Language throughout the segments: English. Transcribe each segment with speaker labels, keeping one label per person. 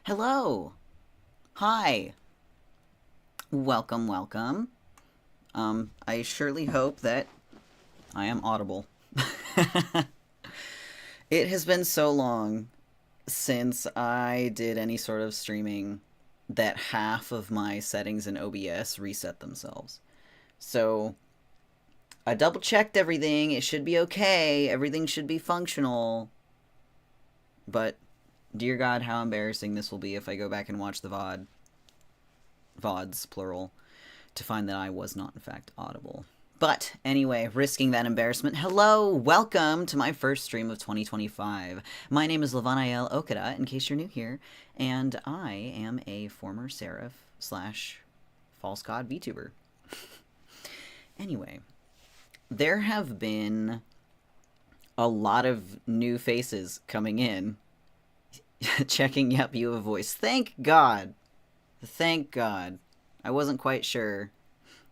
Speaker 1: Hello. Hi. Welcome, welcome. I surely hope that I am audible. It has been so long since I did any sort of streaming that half of my settings in OBS reset themselves. So I double checked everything. It should be okay. Everything should be functional. But dear God, how embarrassing this will be if I go back and watch the VODs, plural, to find that I was not, in fact, audible. But anyway, risking that embarrassment, hello, welcome to my first stream of 2025. My name is Levanael Okada, in case you're new here, and I am a former Seraph slash false god VTuber. Anyway, there have been a lot of new faces coming in. Checking, yep, you have a voice. Thank God. Thank God. I wasn't quite sure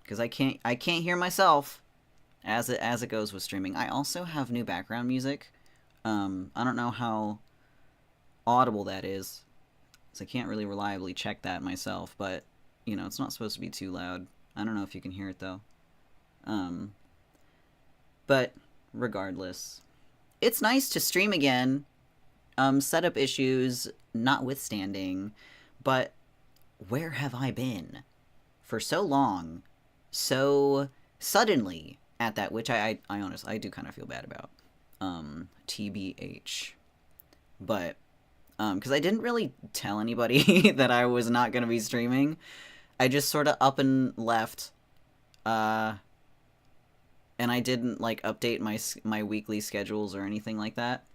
Speaker 1: because I can't hear myself as it goes with streaming. I also have new background music. I don't know how audible that is, so I can't really reliably check that myself. But it's not supposed to be too loud. I don't know if you can hear it though. Um, but regardless, it's nice to stream again. Setup issues notwithstanding, but where have I been for so long, so suddenly at that, which I honestly I do kind of feel bad about. TBH, but because I didn't really tell anybody that I was not gonna be streaming. I just sort of up and left, uh, and I didn't like update my weekly schedules or anything like that.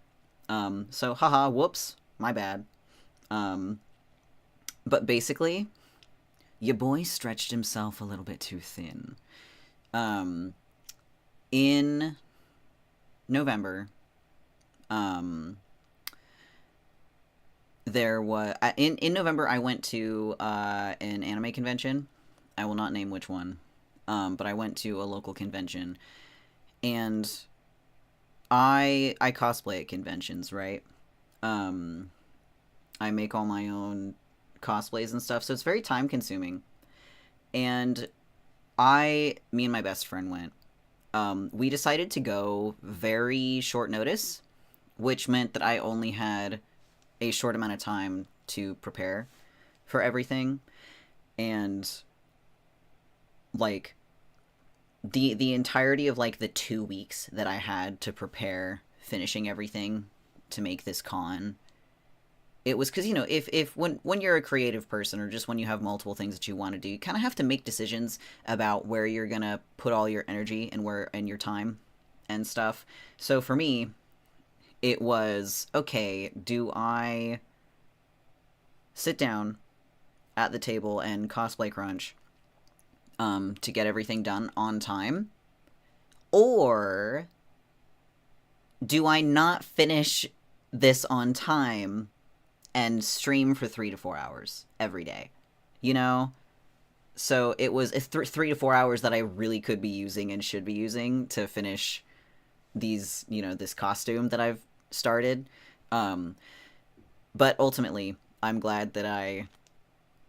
Speaker 1: So haha, whoops, my bad. Um, but basically, your boy stretched himself a little bit too thin. Um, in November, um, there was in November I went to an anime convention. I will not name which one, but I went to a local convention, and I cosplay at conventions, right? Um, I make all my own cosplays and stuff, so it's very time consuming. And me and my best friend went. We decided to go very short notice, which meant that I only had a short amount of time to prepare for everything. And like the entirety of like the 2 weeks that I had to prepare finishing everything to make this con, it was because if when you're a creative person or just when you have multiple things that you want to do, you kind of have to make decisions about where you're gonna put all your energy and your time and stuff. So for me, it was okay. Do I sit down at the table and cosplay crunch to get everything done on time, or do I not finish this on time and stream for 3 to 4 hours every day? You know? So it was 3 to 4 hours that I really could be using and should be using to finish this costume that I've started. Um, but ultimately, I'm glad that I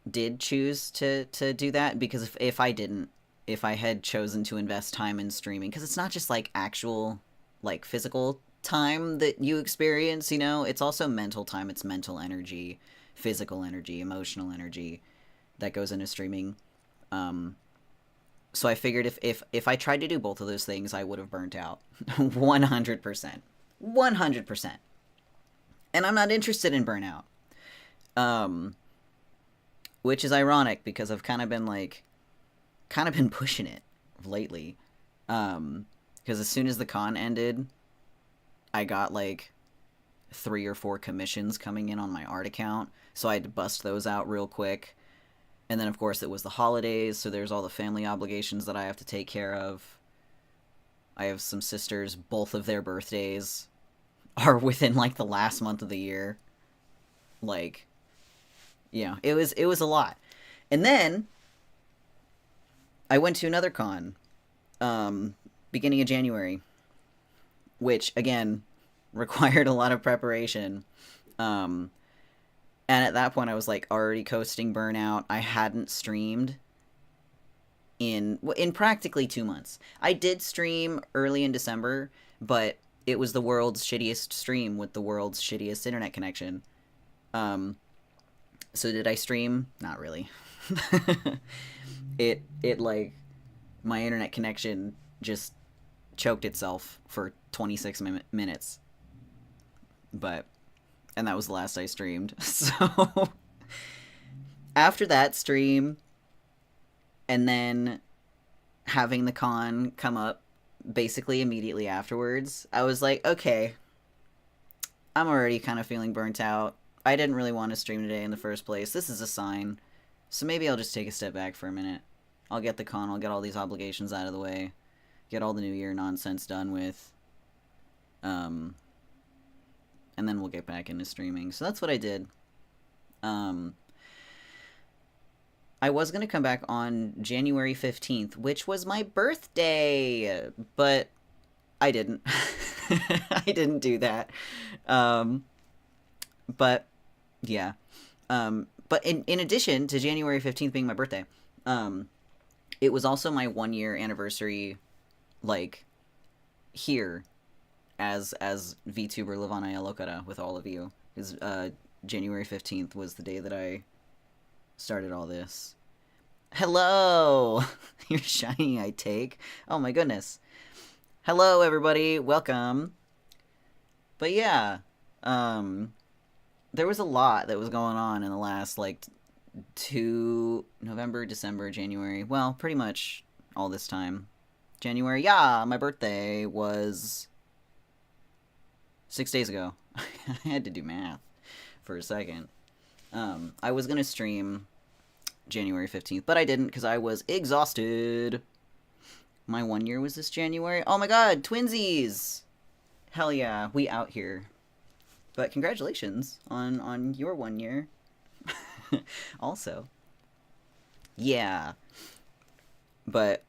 Speaker 1: did choose to do that because if I didn't, if I had chosen to invest time in streaming, because it's not just like actual, like physical time that you experience, it's also mental time, it's mental energy, physical energy, emotional energy that goes into streaming. Um, so I figured if I tried to do both of those things, I would have burnt out 100%. 100%. And I'm not interested in burnout. Um, which is ironic because I've kind of been pushing it lately. Because as soon as the con ended, I got like 3 or 4 commissions coming in on my art account, so I had to bust those out real quick. And then, of course, it was the holidays, so there's all the family obligations that I have to take care of. I have some sisters, both of their birthdays are within like the last month of the year. Like, it was a lot. And then I went to another con, um, beginning of January, which again required a lot of preparation. Um, And at that point, I was like already coasting burnout. I hadn't streamed in practically 2 months. I did stream early in December, but it was the world's shittiest stream with the world's shittiest internet connection. Um, so did I stream? Not really. it like my internet connection just choked itself for 26 minutes. But and that was the last I streamed. So after that stream and then having the con come up basically immediately afterwards, I was like, okay, I'm already kind of feeling burnt out. I didn't really want to stream today in the first place. This is a sign. So maybe I'll just take a step back for a minute. I'll get the con, I'll get all these obligations out of the way, get all the New Year nonsense done with, and then we'll get back into streaming. So that's what I did. I was going to come back on January 15th, which was my birthday, but I didn't. I didn't do that. But, yeah. But in addition to January 15th being my birthday, it was also my 1-year anniversary, like, here, as VTuber Levanael Okada with all of you. Because January 15th was the day that I started all this. Hello! You're shiny, I take. Oh my goodness. Hello, everybody. Welcome. But yeah, there was a lot that was going on in the last, like, November, December, January. Well, pretty much all this time. January, yeah, my birthday was 6 days ago. I had to do math for a second. I was going to stream January 15th, but I didn't because I was exhausted. My 1 year was this January. Oh my god, twinsies! Hell yeah, we out here. But congratulations on your 1 year. Also. Yeah. But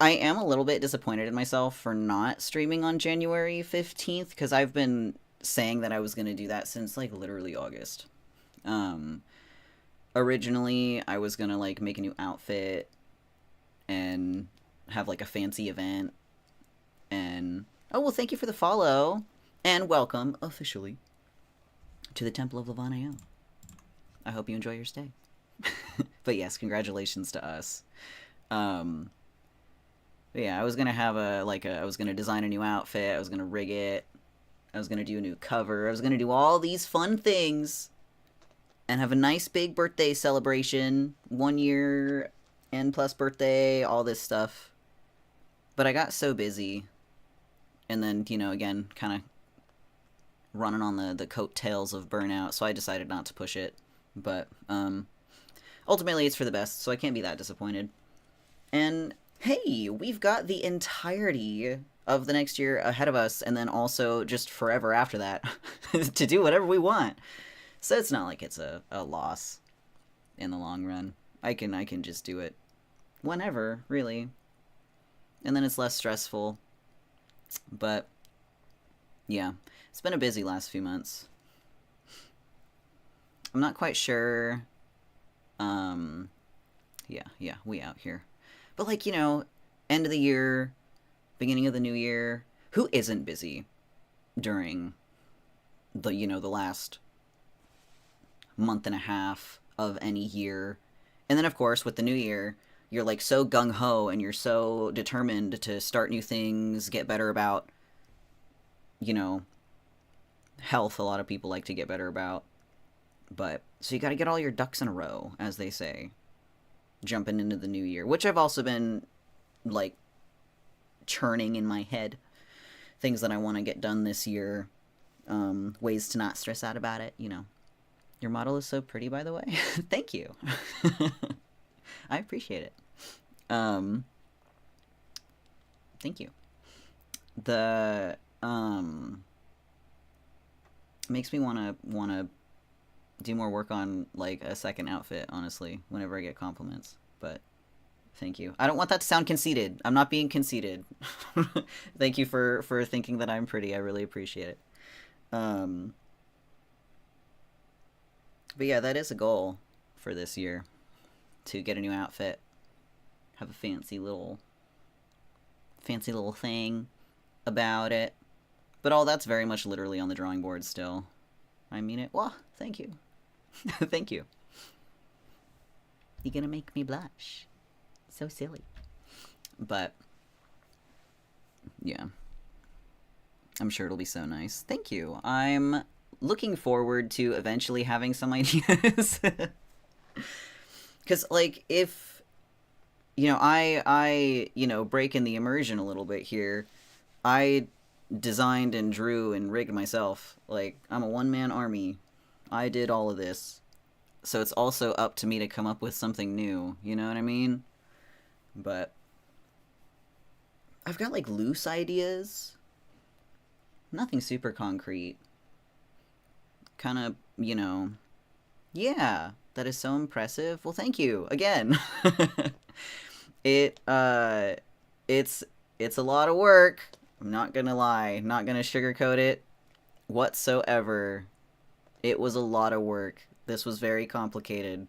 Speaker 1: I am a little bit disappointed in myself for not streaming on January 15th, because I've been saying that I was going to do that since, like, literally August. Originally, I was going to, like, make a new outfit and have, like, a fancy event. And, oh, well, thank you for the follow. And welcome, officially, to the Temple of Levanael. I hope you enjoy your stay. But yes, congratulations to us. But yeah, I was gonna have I was gonna design a new outfit, I was gonna rig it, I was gonna do a new cover, I was gonna do all these fun things, and have a nice big birthday celebration, 1 year and plus birthday, all this stuff. But I got so busy, and then, you know, again, kind of running on the coattails of burnout, so I decided not to push it. But ultimately it's for the best, so I can't be that disappointed. And hey, we've got the entirety of the next year ahead of us, and then also just forever after that to do whatever we want. So it's not like it's a loss in the long run. I can just do it whenever, really. And then it's less stressful. But yeah, it's been a busy last few months. I'm not quite sure. Yeah, we out here. But, like, you know, end of the year, beginning of the new year, who isn't busy during the, you know, the last month and a half of any year? And then, of course, with the new year, you're, like, so gung-ho and you're so determined to start new things, get better about, you know, health. A lot of people like to get better about. But, so you gotta get all your ducks in a row, as they say, jumping into the new year, which I've also been, like, churning in my head. Things that I want to get done this year, ways to not stress out about it, you know. Your model is so pretty, by the way. Thank you. I appreciate it. Thank you. The, makes me wanna do more work on, like, a second outfit, honestly, whenever I get compliments. But thank you. I don't want that to sound conceited. I'm not being conceited. Thank you for thinking that I'm pretty. I really appreciate it. But yeah, that is a goal for this year, to get a new outfit, have a fancy little thing about it. But all that's very much literally on the drawing board still. I mean it. Well, thank you. Thank you. You're gonna make me blush. So silly. But yeah, I'm sure it'll be so nice. Thank you. I'm looking forward to eventually having some ideas. Because, like, if, I break in the immersion a little bit here, I designed and drew and rigged myself. Like, I'm a one-man army. I did all of this. So it's also up to me to come up with something new. You know what I mean? But I've got, like, loose ideas. Nothing super concrete. Kind of, yeah, that is so impressive. Well, thank you again. It's a lot of work. I'm not gonna lie, not gonna sugarcoat it whatsoever. It was a lot of work. This was very complicated.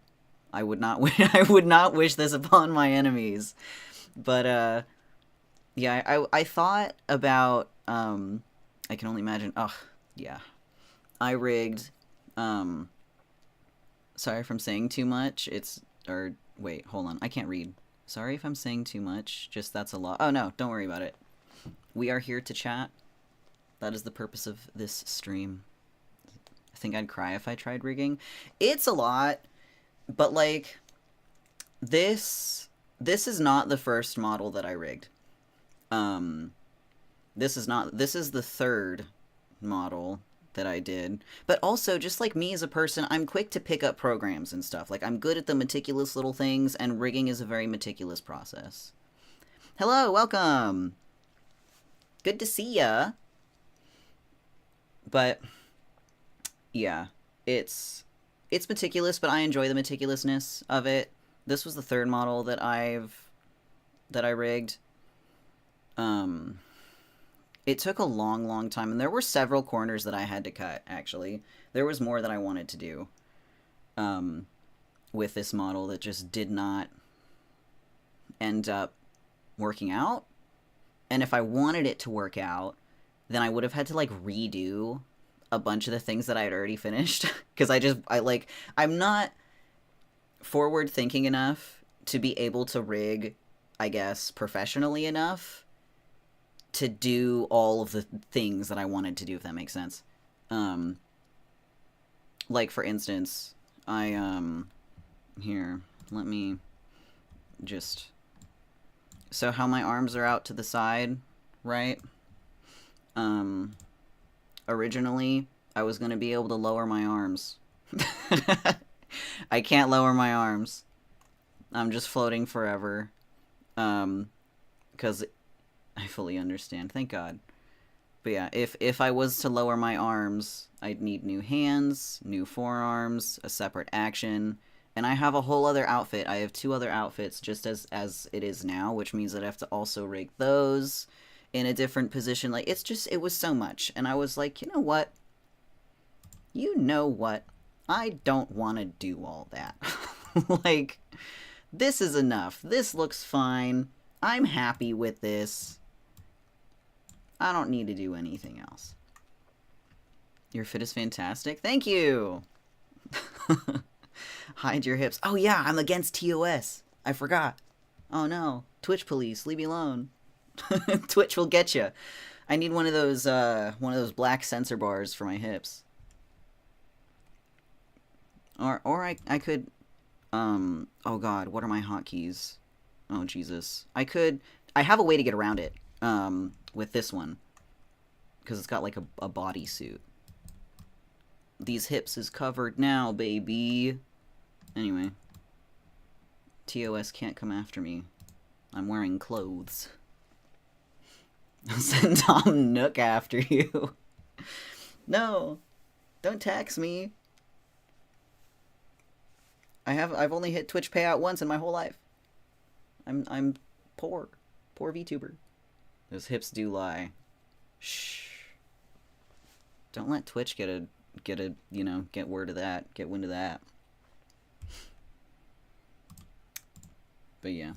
Speaker 1: I would not wish this upon my enemies. But yeah, I thought about I can only imagine. Oh, yeah. I rigged sorry if I'm saying too much. Wait, hold on. I can't read. Sorry if I'm saying too much. Just that's a lot. Oh no, don't worry about it. We are here to chat. That is the purpose of this stream. I think I'd cry if I tried rigging. It's a lot, but like this is not the first model that I rigged. This is the third model that I did. But also, just like me as a person, I'm quick to pick up programs and stuff. Like, I'm good at the meticulous little things, and rigging is a very meticulous process. Hello, welcome! Good to see ya! But, yeah, it's meticulous, but I enjoy the meticulousness of it. This was the third model that I rigged. It took a long, long time, and there were several corners that I had to cut, actually. There was more that I wanted to do with this model that just did not end up working out. And if I wanted it to work out, then I would have had to, like, redo a bunch of the things that I had already finished. Because I'm not forward-thinking enough to be able to rig, I guess, professionally enough to do all of the things that I wanted to do, if that makes sense. Like, for instance, here, let me just, so how my arms are out to the side, right? Originally, I was gonna be able to lower my arms. I can't lower my arms. I'm just floating forever. Because I fully understand. Thank God. But yeah, if I was to lower my arms, I'd need new hands, new forearms, a separate action, and I have a whole other outfit. I have 2 other outfits just as it is now, which means that I have to also rig those in a different position. Like, it was so much. And I was like, you know what? I don't want to do all that. Like, this is enough. This looks fine. I'm happy with this. I don't need to do anything else. Your fit is fantastic. Thank you! Hide your hips. Oh yeah, I'm against TOS. I forgot. Oh no. Twitch police, leave me alone. Twitch will get you. I need one of those black sensor bars for my hips. Or I could, oh god, what are my hotkeys? Oh Jesus. I have a way to get around it, with this one. Because it's got like a bodysuit. These hips is covered now, baby. Anyway. TOS can't come after me. I'm wearing clothes. I'll send Tom Nook after you. No! Don't tax me. I've only hit Twitch payout once in my whole life. I'm poor. Poor VTuber. Those hips do lie. Shh. Don't let Twitch get get word of that, get wind of that. But yeah,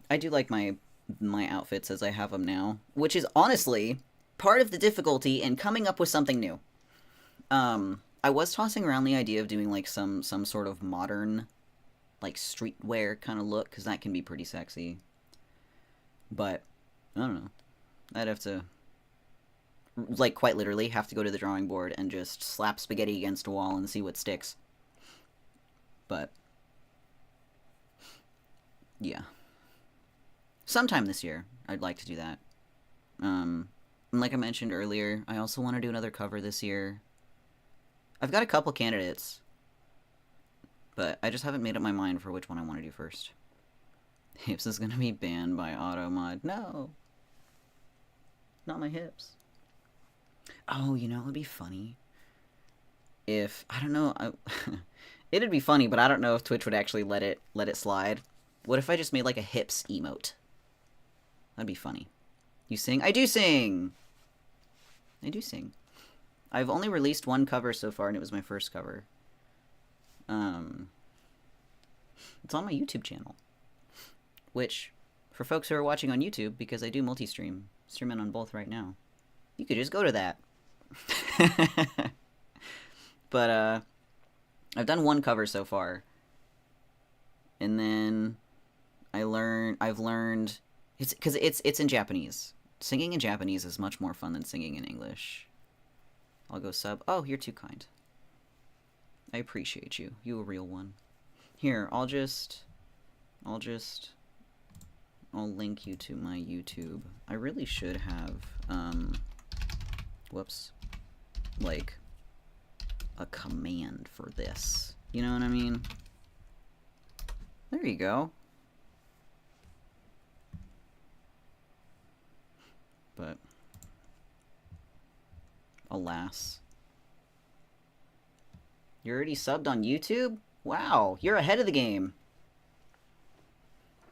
Speaker 1: I do like my outfits as I have them now, which is honestly part of the difficulty in coming up with something new. I was tossing around the idea of doing like some sort of modern, like streetwear kind of look, because that can be pretty sexy. But I don't know. I'd have to, like, quite literally have to go to the drawing board and just slap spaghetti against a wall and see what sticks. But yeah, sometime this year I'd like to do that. And like I mentioned earlier, I also want to do another cover this year. I've got a couple candidates, but I just haven't made up my mind for which one I want to do first. Hips is gonna be banned by Automod. No! Not my hips. Oh, you know, it would be funny if, I don't know, it'd be funny, but I don't know if Twitch would actually let it slide. What if I just made like a hips emote? That'd be funny. You sing? I do sing! I do sing. I've only released one cover so far, and it was my first cover. It's on my YouTube channel. Which, for folks who are watching on YouTube, because I do multi-stream, streaming on both right now, you could just go to that. But, I've done one cover so far. And then I've learned, because it's in Japanese. Singing in Japanese is much more fun than singing in English. I'll go sub. Oh, you're too kind. I appreciate you. You a real one. Here, I'll link you to my YouTube. I really should have, whoops, like, a command for this. You know what I mean? There you go. But alas. You're already subbed on YouTube? Wow, you're ahead of the game.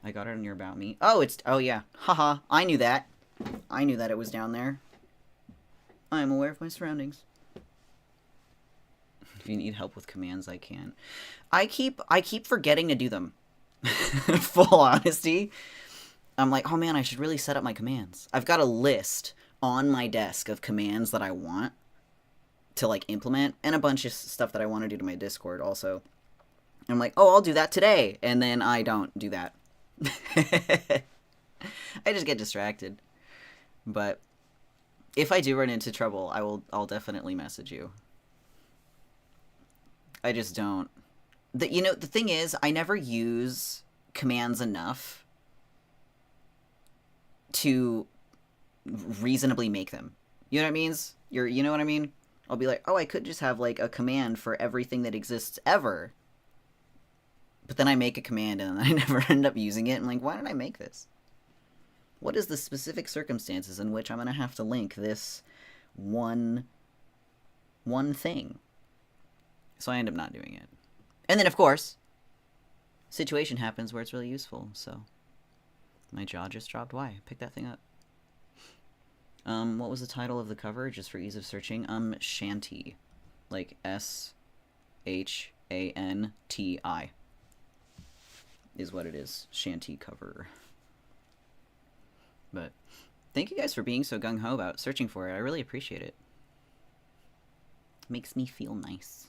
Speaker 1: I got it on your About Me. Oh yeah. Haha, I knew that. I knew that it was down there. I am aware of my surroundings. If you need help with commands, I can. I keep forgetting to do them. Full honesty. I'm like, oh man, I should really set up my commands. I've got a list on my desk of commands that I want to, like, implement, and a bunch of stuff that I want to do to my Discord also. I'm like, oh, I'll do that today, and then I don't do that. I just get distracted. But if I do run into trouble, I'll definitely message you. I just don't. The thing is, I never use commands enough to reasonably make them. You know what I mean? You know what I mean? I'll be like, oh, I could just have, like, a command for everything that exists ever. But then I make a command and I never end up using it. I'm like, why did I make this? What is the specific circumstances in which I'm going to have to link this one thing? So I end up not doing it. And then, of course, situation happens where it's really useful, so my jaw just dropped. Why? Pick that thing up. What was the title of the cover, just for ease of searching? Shanty. Like, S-H-A-N-T-I. Is what it is. Shanty cover. But thank you guys for being so gung-ho about searching for it. I really appreciate it. Makes me feel nice.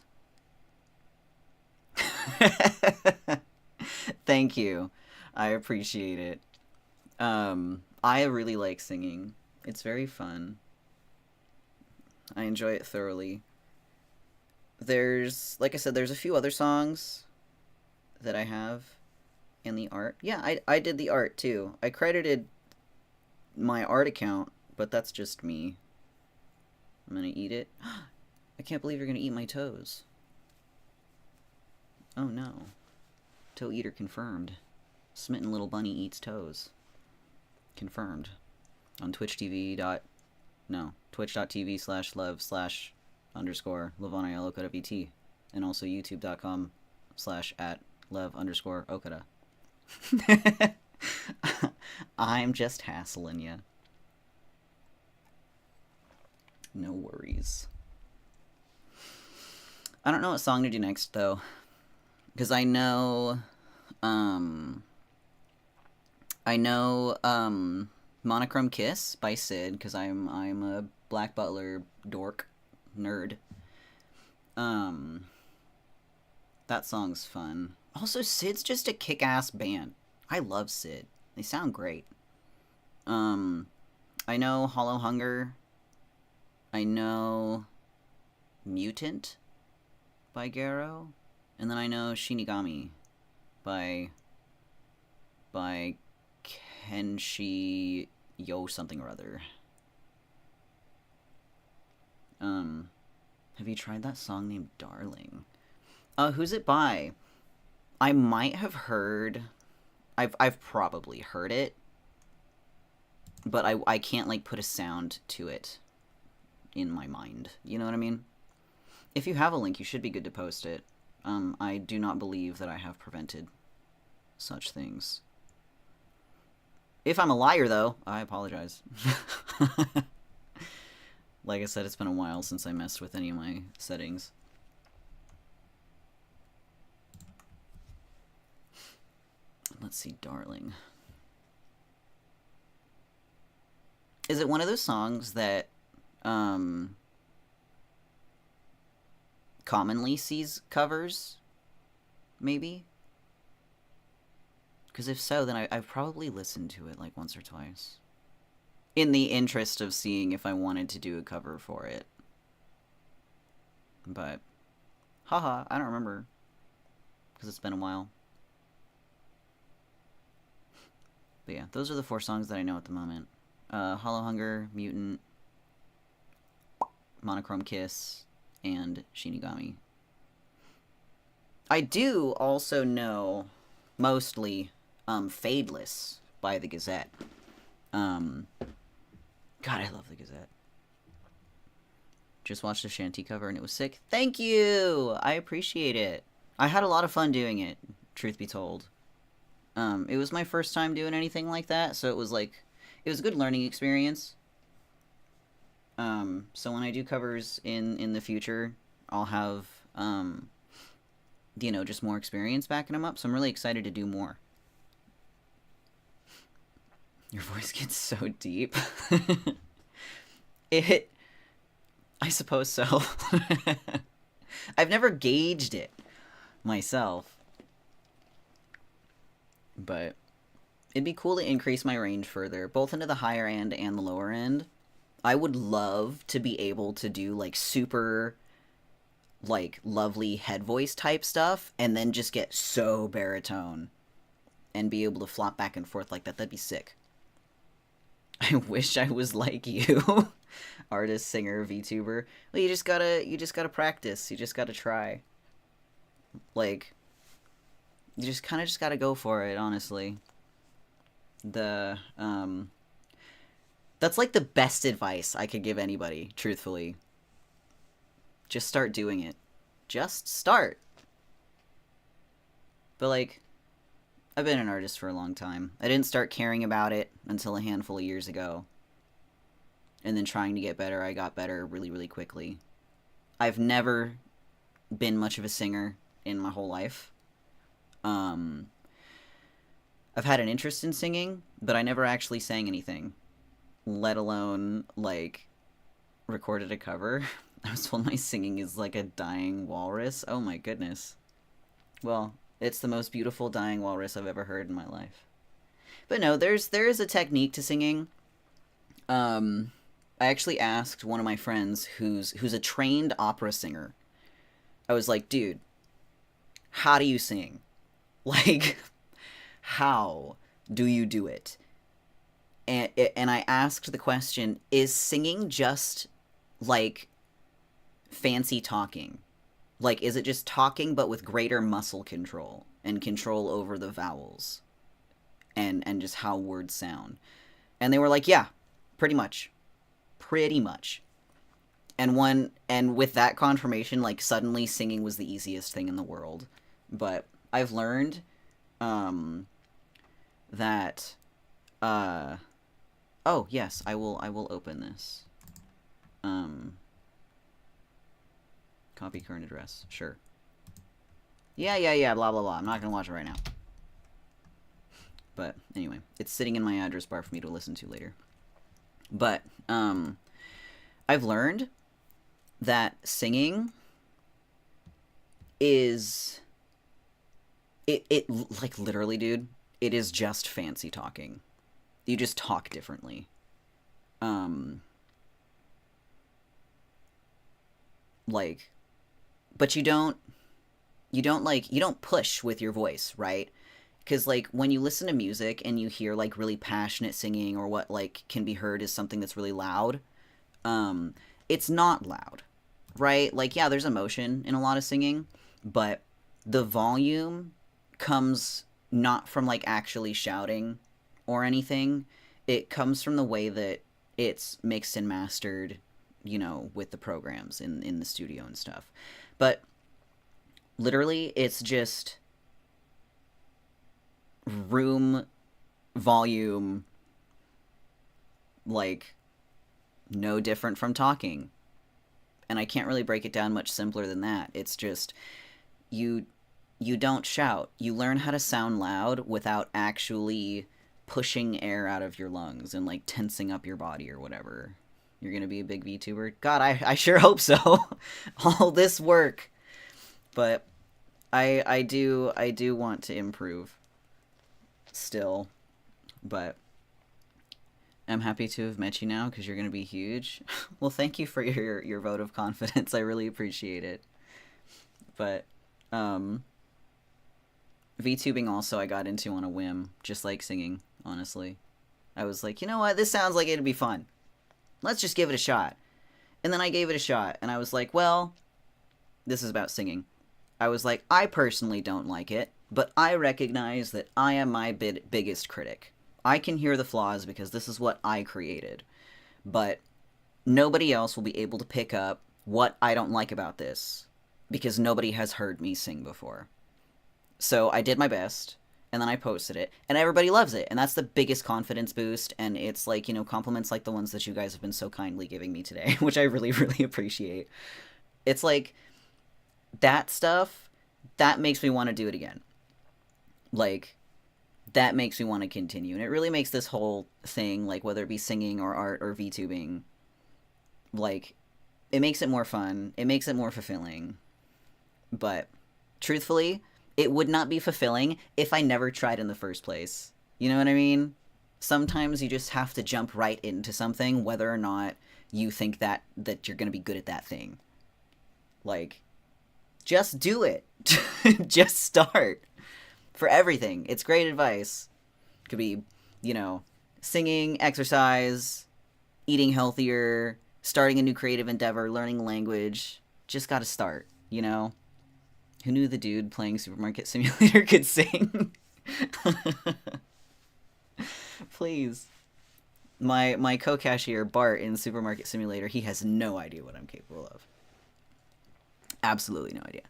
Speaker 1: Thank you. I appreciate it. I really like singing. It's very fun. I enjoy it thoroughly. There's, like I said, there's a few other songs that I have in the art. Yeah, I did the art too. I credited my art account, but that's just me. I'm gonna eat it. I can't believe you're gonna eat my toes. Oh no. Toe eater confirmed. Smitten little bunny eats toes. Confirmed. On twitch.tv/lev/_Levanael Okada VT. And also youtube.com/@lev_Okada. I'm just hassling ya. No worries. I don't know what song to do next, though. Because um, I know, Monochrome Kiss by Sid, because I'm a Black Butler dork nerd. Um, that song's fun. Also, Sid's just a kick-ass band. I love Sid. They sound great. Um, I know Hollow Hunger. I know Mutant by Garo. And then I know Shinigami by Kenshi Yo something or other. Have you tried that song named Darling? Who's it by? I might have heard. I've probably heard it, but I can't like put a sound to it in my mind. You know what I mean? If you have a link, you should be good to post it. I do not believe that I have prevented such things. If I'm a liar, though, I apologize. Like I said, it's been a while since I messed with any of my settings. Let's see, Darling. Is it one of those songs that commonly sees covers? Maybe? Because if so, then I've probably listened to it like once or twice. In the interest of seeing if I wanted to do a cover for it. But, haha, I don't remember. Because it's been a while. But yeah, those are the 4 songs that I know at the moment. Hollow Hunger, Mutant, Monochrome Kiss, and Shinigami. I do also know, mostly, Fadeless by the Gazette. God, I love the Gazette. Just watched a Shanty cover and it was sick. Thank you! I appreciate it. I had a lot of fun doing it, truth be told. It was my first time doing anything like that, so it was a good learning experience. So when I do covers in the future, I'll have, just more experience backing them up, so I'm really excited to do more. Your voice gets so deep. I suppose so. I've never gauged it myself. But it'd be cool to increase my range further, both into the higher end and the lower end. I would love to be able to do, like, super, like, lovely head voice type stuff, and then just get so baritone and be able to flop back and forth like that. That'd be sick. I wish I was like you. Artist, singer, VTuber. Well, you just gotta practice. You just gotta try. Like, you just kind of just gotta go for it, honestly. That's like the best advice I could give anybody, truthfully. Just start doing it. Just start. But, like, I've been an artist for a long time. I didn't start caring about it until a handful of years ago. And then trying to get better, I got better really, really quickly. I've never been much of a singer in my whole life. I've had an interest in singing, but I never actually sang anything. Let alone, like, recorded a cover. I was told my singing is like a dying walrus. Oh my goodness. Well, it's the most beautiful dying walrus I've ever heard in my life. But no, there is a technique to singing. I actually asked one of my friends who's a trained opera singer. I was like, dude, how do you sing? Like, how do you do it? And I asked the question, is singing just, like, fancy talking? Like, is it just talking but with greater muscle control and control over the vowels and just how words sound? And they were like, yeah, pretty much. Pretty much. And with that confirmation, like, suddenly singing was the easiest thing in the world. But I've learned that oh, yes, I will open this. Copy current address. Sure. Yeah, blah, blah, blah. I'm not going to watch it right now. But anyway, it's sitting in my address bar for me to listen to later. But I've learned that singing is... It like, literally, dude, it is just fancy talking. You just talk differently. Like, but you don't push with your voice, right? Because, like, when you listen to music and you hear, like, really passionate singing, or what, like, can be heard as something that's really loud, it's not loud, right? Like, yeah, there's emotion in a lot of singing, but the volume comes not from, like, actually shouting or anything. It comes from the way that it's mixed and mastered, you know, with the programs in the studio and stuff. But literally, it's just room volume, like, no different from talking. And I can't really break it down much simpler than that. It's just, you don't shout. You learn how to sound loud without actually pushing air out of your lungs and, like, tensing up your body or whatever. You're gonna be a big VTuber? God, I sure hope so. All this work. But I do want to improve still. But I'm happy to have met you now, because you're going to be huge. Well, thank you for your vote of confidence. I really appreciate it. But VTubing also I got into on a whim, just like singing, honestly. I was like, you know what? This sounds like it'd be fun. Let's just give it a shot. And then I gave it a shot, and I was like, well, this is about singing. I was like, I personally don't like it, but I recognize that I am my biggest critic. I can hear the flaws because this is what I created. But nobody else will be able to pick up what I don't like about this, because nobody has heard me sing before. So I did my best, and then I posted it, and everybody loves it, and that's the biggest confidence boost. And it's like, you know, compliments like the ones that you guys have been so kindly giving me today, which I really, really appreciate. It's like, that stuff, that makes me want to do it again. Like, that makes me want to continue. And it really makes this whole thing, like, whether it be singing or art or VTubing, like, it makes it more fun. It makes it more fulfilling. But truthfully, it would not be fulfilling if I never tried in the first place. You know what I mean? Sometimes you just have to jump right into something, whether or not you think that you're going to be good at that thing. Like, just do it. Just start. For everything. It's great advice. Could be, you know, singing, exercise, eating healthier, starting a new creative endeavor, learning a language. Just gotta start, you know? Who knew the dude playing Supermarket Simulator could sing? Please. My co-cashier, Bart, in Supermarket Simulator, he has no idea what I'm capable of. Absolutely no idea.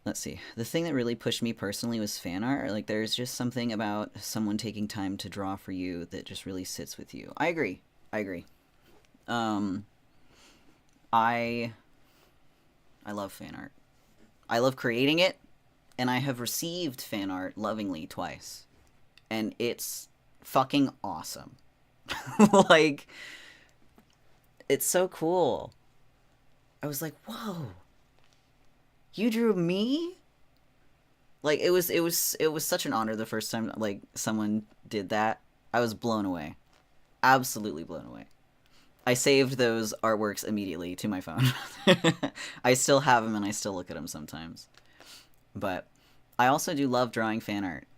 Speaker 1: Let's see. The thing that really pushed me personally was fan art. Like, there's just something about someone taking time to draw for you that just really sits with you. I agree. I love fan art. I love creating it, and I have received fan art lovingly twice. And it's fucking awesome. Like, it's so cool. I was like, whoa. You drew me? Like, it was such an honor the first time, like, someone did that. I was blown away. Absolutely blown away. I saved those artworks immediately to my phone. I still have them, and I still look at them sometimes. But I also do love drawing fan art.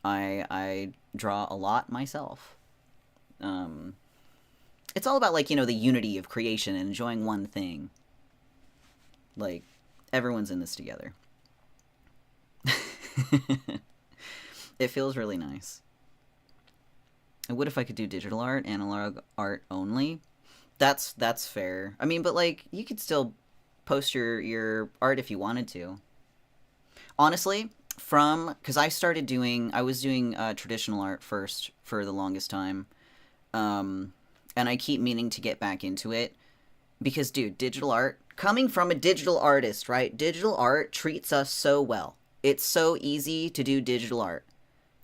Speaker 1: I draw a lot myself. It's all about, like, you know, the unity of creation and enjoying one thing. Like, everyone's in this together. It feels really nice. I would if I could do digital art, analog art only. That's fair. I mean, but, like, you could still post your art if you wanted to. Honestly, because I was doing traditional art first for the longest time. And I keep meaning to get back into it. Because, dude, digital art coming from a digital artist, right? Digital art treats us so well. It's so easy to do digital art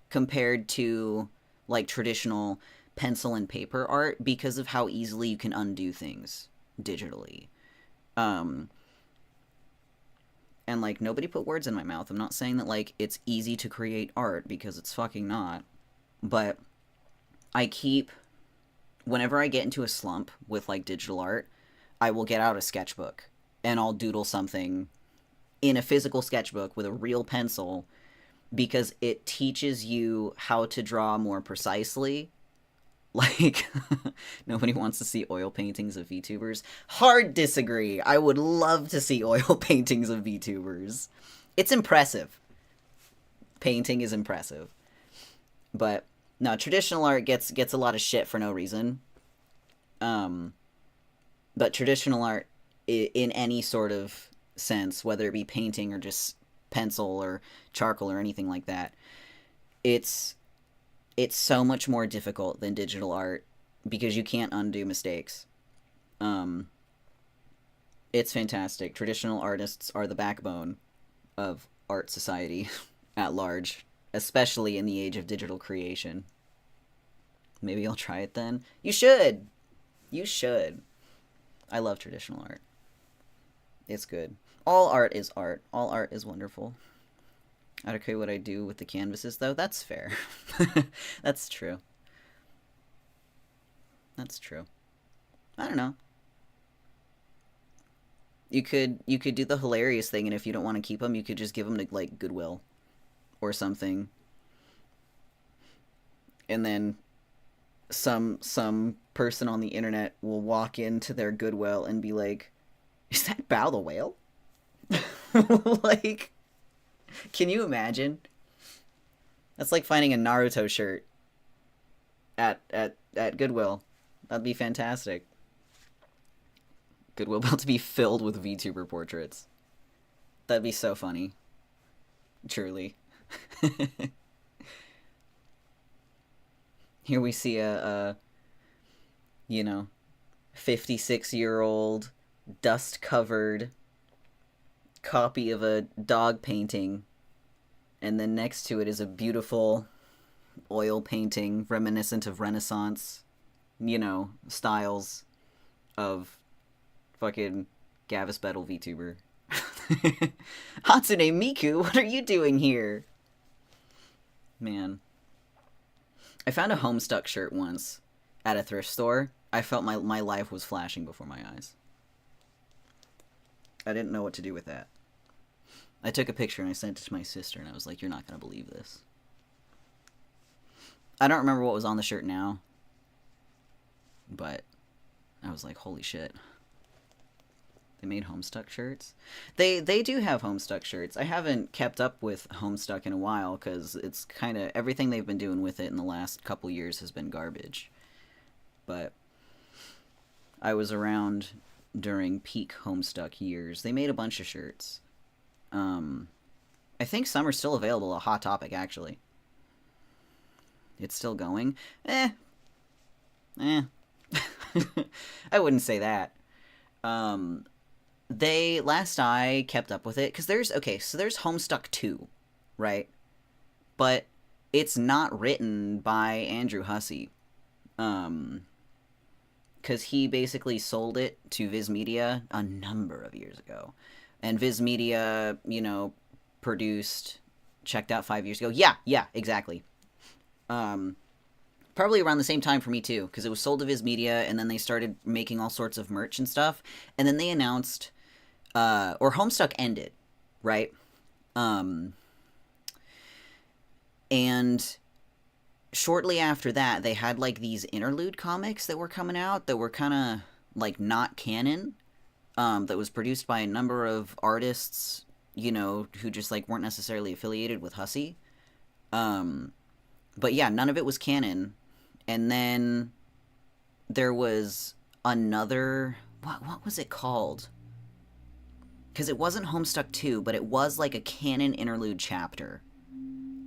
Speaker 1: compared to like traditional pencil and paper art because of how easily you can undo things digitally. Um, and like nobody put words in my mouth. I'm not saying that like it's easy to create art because it's fucking not. But I keep whenever I get into a slump with like digital art, I will get out a sketchbook and I'll doodle something in a physical sketchbook with a real pencil because it teaches you how to draw more precisely. Like, nobody wants to see oil paintings of VTubers. Hard disagree. I would love to see oil paintings of VTubers. It's impressive. Painting is impressive. But, no, traditional art gets a lot of shit for no reason. But traditional art, in any sort of sense, whether it be painting or just pencil or charcoal or anything like that, it's so much more difficult than digital art because you can't undo mistakes. It's fantastic. Traditional artists are the backbone of art society at large, especially in the age of digital creation. Maybe I'll try it then. You should. You should. I love traditional art. It's good. All art is art. All art is wonderful. I don't care what I do with the canvases, though. That's fair. That's true. That's true. I don't know. You could do the hilarious thing, and if you don't want to keep them, you could just give them to like Goodwill or something. And then some person on the internet will walk into their Goodwill and be like, "Is that Bao the whale?" Like, can you imagine? That's like finding a Naruto shirt at Goodwill. That'd be fantastic. Goodwill about to be filled with VTuber portraits. That'd be so funny. Truly. Here we see a 56-year-old dust-covered copy of a dog painting, and then next to it is a beautiful oil painting reminiscent of Renaissance, styles of fucking Gavis Battle VTuber. Hatsune Miku, what are you doing here? Man. I found a Homestuck shirt once at a thrift store. I felt my life was flashing before my eyes. I didn't know what to do with that. I took a picture and I sent it to my sister, and I was like, "You're not going to believe this." I don't remember what was on the shirt now, but I was like, holy shit. They made Homestuck shirts? They do have Homestuck shirts. I haven't kept up with Homestuck in a while, because it's kind of... everything they've been doing with it in the last couple years has been garbage. But I was around during peak Homestuck years. They made a bunch of shirts. I think some are still available at Hot Topic, actually. It's still going? I wouldn't say that. Last I kept up with it, because there's Homestuck 2, right? But it's not written by Andrew Hussey. Because he basically sold it to Viz Media a number of years ago. And Viz Media, checked out 5 years ago. Yeah, exactly. Probably around the same time for me too, because it was sold to Viz Media, and then they started making all sorts of merch and stuff, and then they announced, or Homestuck ended, right? And shortly after that, they had like these interlude comics that were coming out that were kind of like not canon, that was produced by a number of artists, who just like weren't necessarily affiliated with Hussey. But yeah, none of it was canon. And then there was another... What was it called? Because it wasn't Homestuck 2, but it was like a canon interlude chapter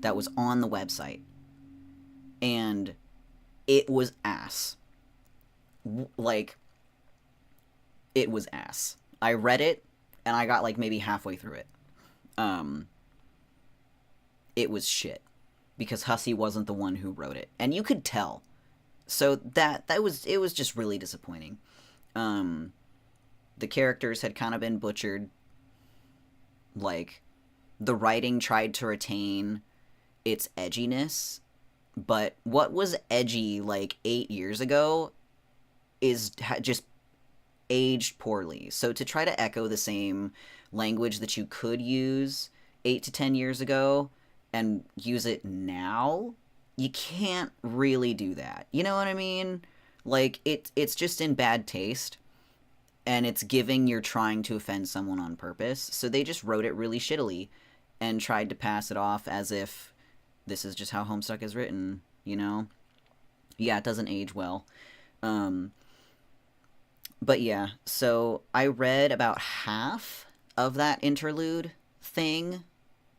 Speaker 1: that was on the website. And it was ass. Like, it was ass. I read it, and I got like maybe halfway through it. Um, it was shit because Hussey wasn't the one who wrote it, and you could tell. So it was just really disappointing. Um, the characters had kind of been butchered. Like, the writing tried to retain its edginess, but what was edgy like 8 years ago is just aged poorly. So to try to echo the same language that you could use 8 to 10 years ago and use it now, you can't really do that. You know what I mean? Like, it's just in bad taste, and it's giving you're trying to offend someone on purpose. So they just wrote it really shittily and tried to pass it off as if this is just how Homestuck is written, you know? Yeah, it doesn't age well. Um, but yeah, so I read about half of that interlude thing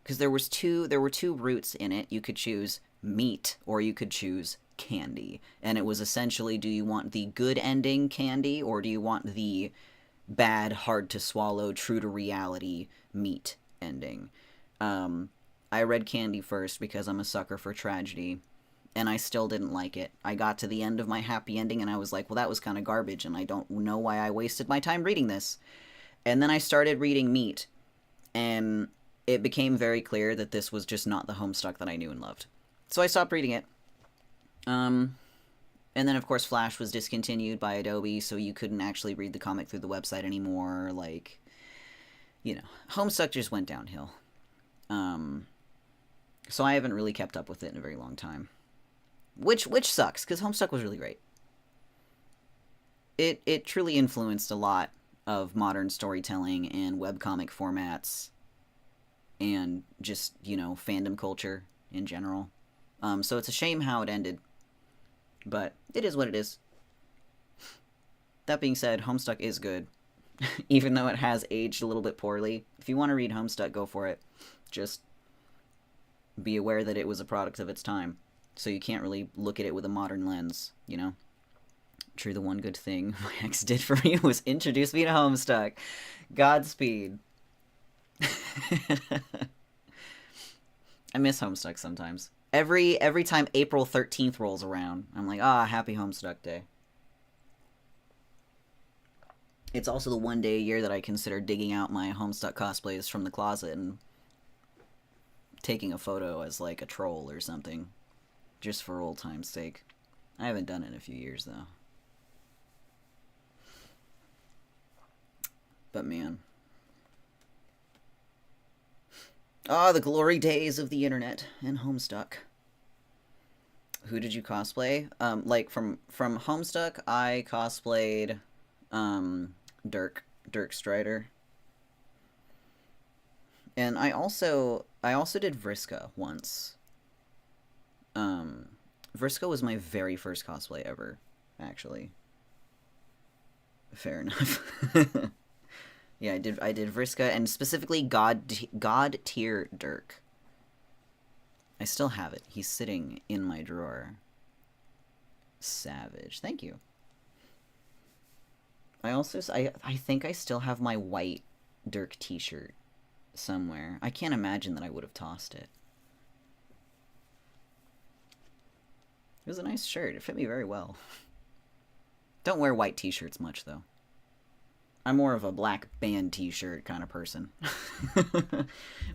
Speaker 1: because there were two routes in it. You could choose meat or you could choose candy. And it was essentially, do you want the good ending candy or do you want the bad, hard to swallow, true to reality meat ending? I read candy first because I'm a sucker for tragedy, and I still didn't like it. I got to the end of my happy ending and I was like, well, that was kind of garbage, and I don't know why I wasted my time reading this. And then I started reading Meat, and it became very clear that this was just not the Homestuck that I knew and loved. So I stopped reading it. And then, of course, Flash was discontinued by Adobe, so you couldn't actually read the comic through the website anymore. Like, you know, Homestuck just went downhill. So I haven't really kept up with it in a very long time. Which sucks, because Homestuck was really great. It truly influenced a lot of modern storytelling and webcomic formats and just, you know, fandom culture in general. So it's a shame how it ended. But it is what it is. That being said, Homestuck is good. Even though it has aged a little bit poorly. If you want to read Homestuck, go for it. Just be aware that it was a product of its time. So you can't really look at it with a modern lens, you know? True, the one good thing my ex did for me was introduce me to Homestuck. Godspeed. I miss Homestuck sometimes. Every time April 13th rolls around, I'm like, happy Homestuck Day. It's also the one day a year that I consider digging out my Homestuck cosplays from the closet and taking a photo as like a troll or something, just for old time's sake. I haven't done it in a few years though. But man. The glory days of the internet and Homestuck. Who did you cosplay? Like from Homestuck, I cosplayed Dirk Strider. And I also did Vriska once. Vriska was my very first cosplay ever, actually. Fair enough. Yeah, I did Vriska, and specifically God tier Dirk. I still have it. He's sitting in my drawer. Savage. Thank you. I think I still have my white Dirk t-shirt somewhere. I can't imagine that I would have tossed it. It was a nice shirt. It fit me very well. Don't wear white t-shirts much, though. I'm more of a black band t-shirt kind of person.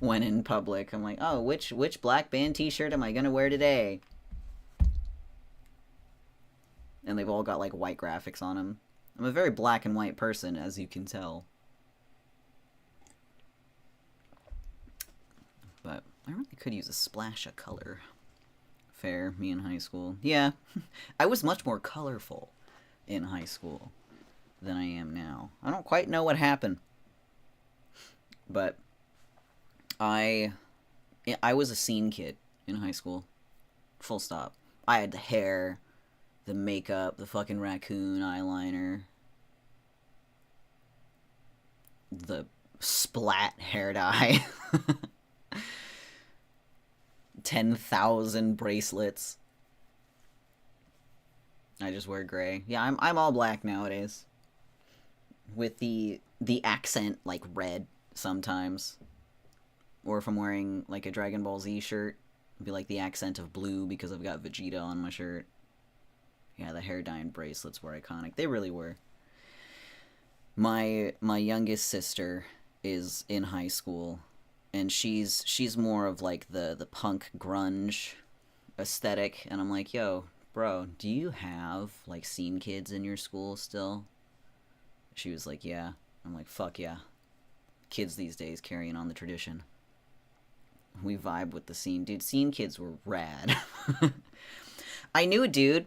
Speaker 1: When in public, I'm like, oh, which black band t-shirt am I gonna wear today? And they've all got, like, white graphics on them. I'm a very black and white person, as you can tell. But I really could use a splash of color. Fair, me in high school. Yeah, I was much more colorful in high school than I am now. I don't quite know what happened. But I was a scene kid in high school. Full stop. I had the hair, the makeup, the fucking raccoon eyeliner, the splat hair dye. 10,000 bracelets. I just wear gray. Yeah, I'm all black nowadays. with the accent like red sometimes, or if I'm wearing like a Dragon Ball Z shirt, it'd be like the accent of blue because I've got Vegeta on my shirt. Yeah, the hair dye and bracelets were iconic. They really were. My youngest sister is in high school, and she's more of like the punk grunge aesthetic, and I'm like, yo, bro, do you have like scene kids in your school still? She was like, yeah. I'm like, fuck yeah. Kids these days carrying on the tradition. We vibe with the scene. Dude, scene kids were rad. I knew a dude,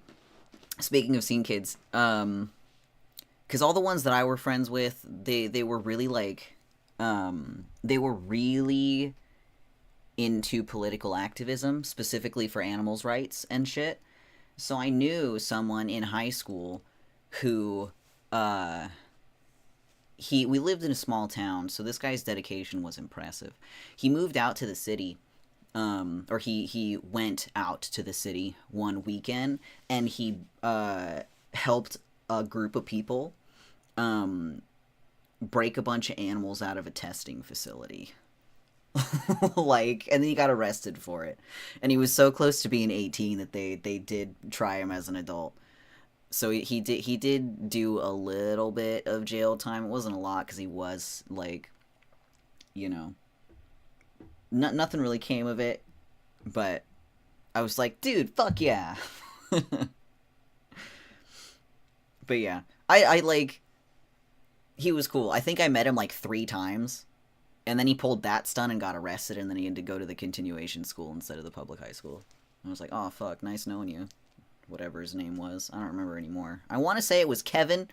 Speaker 1: speaking of scene kids, because all the ones that I were friends with, they were really like, they were really into political activism, specifically for animals' rights and shit. So I knew someone in high school who, we lived in a small town, so this guy's dedication was impressive. He moved out to the city, or he went out to the city one weekend, and he helped a group of people break a bunch of animals out of a testing facility. Like, and then he got arrested for it. And he was so close to being 18 that they did try him as an adult. So he did do a little bit of jail time. It wasn't a lot because he was like, you know, nothing really came of it. But I was like, dude, fuck yeah. But yeah, I like, he was cool. I think I met him like 3 times. And then he pulled that stunt and got arrested, and then he had to go to the continuation school instead of the public high school. I was like, oh, fuck, nice knowing you. Whatever his name was. I don't remember anymore. I want to say it was Kevin.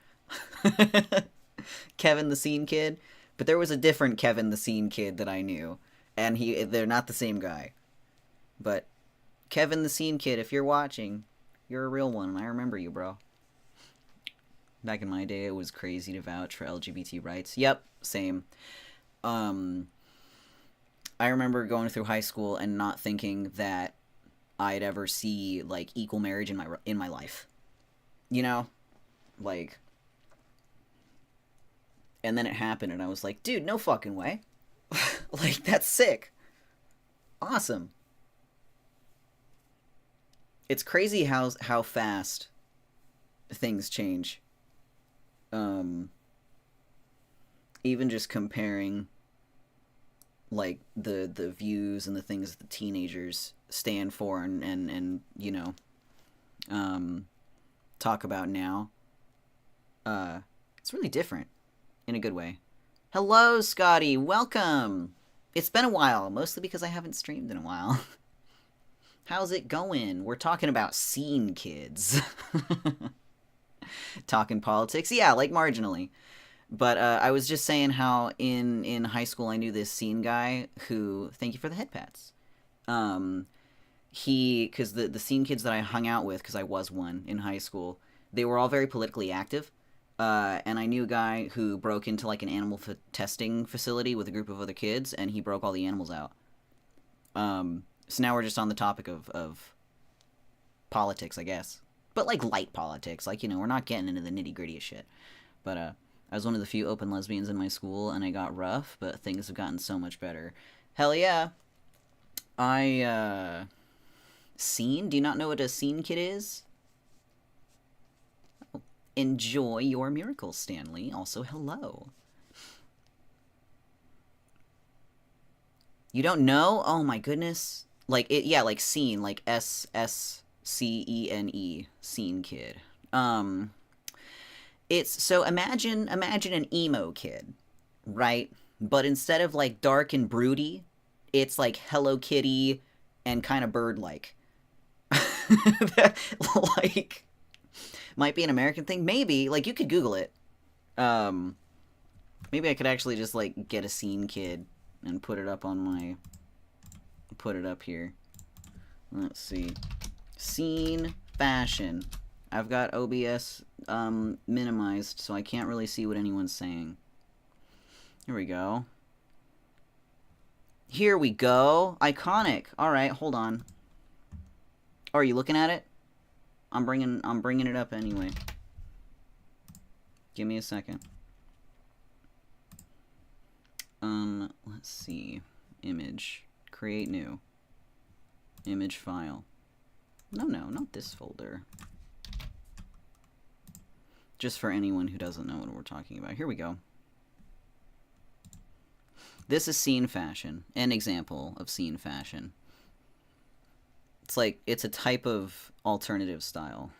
Speaker 1: Kevin the Scene Kid. But there was a different Kevin the Scene Kid that I knew. And they're not the same guy. But Kevin the Scene Kid, if you're watching, you're a real one, and I remember you, bro. Back in my day, it was crazy to vouch for LGBT rights. Yep, same. I remember going through high school and not thinking that I'd ever see like equal marriage in my life, you know, like, and then it happened, and I was like, dude, no fucking way, like that's sick, awesome. It's crazy how fast things change. Even just comparing like the views and the things that the teenagers stand for and you know, talk about now, it's really different in a good way. Hello, Scotty, welcome. It's been a while, mostly because I haven't streamed in a while. How's it going? We're talking about scene kids. Talking politics, yeah, like marginally. But I was just saying how in high school I knew this scene guy who, thank you for the head pats. Because the scene kids that I hung out with, because I was one in high school, they were all very politically active. And I knew a guy who broke into like an animal testing facility with a group of other kids, and he broke all the animals out. So now we're just on the topic of politics, I guess. But like light politics, like, you know, we're not getting into the nitty gritty of shit. But I was one of the few open lesbians in my school, and I got rough, but things have gotten so much better. Hell yeah. Scene? Do you not know what a scene kid is? Oh, enjoy your miracle, Stanley. Also, hello. You don't know? Oh my goodness. Like, it, yeah, like scene, like SSCENE, scene kid. It's, so imagine an emo kid, right? But instead of like dark and broody, it's like Hello Kitty and kind of bird-like. Like, might be an American thing, maybe. Like, you could Google it. Maybe I could actually just like get a scene kid and put it up on my, put it up here. Let's see, scene fashion. I've got OBS minimized, so I can't really see what anyone's saying. Here we go. Here we go. Iconic. All right, hold on. Oh, are you looking at it? I'm bringing it up anyway. Give me a second. Let's see. Image. Create new. Image file. No, not this folder. Just for anyone who doesn't know what we're talking about. Here we go. This is scene fashion. An example of scene fashion. It's like, it's a type of alternative style.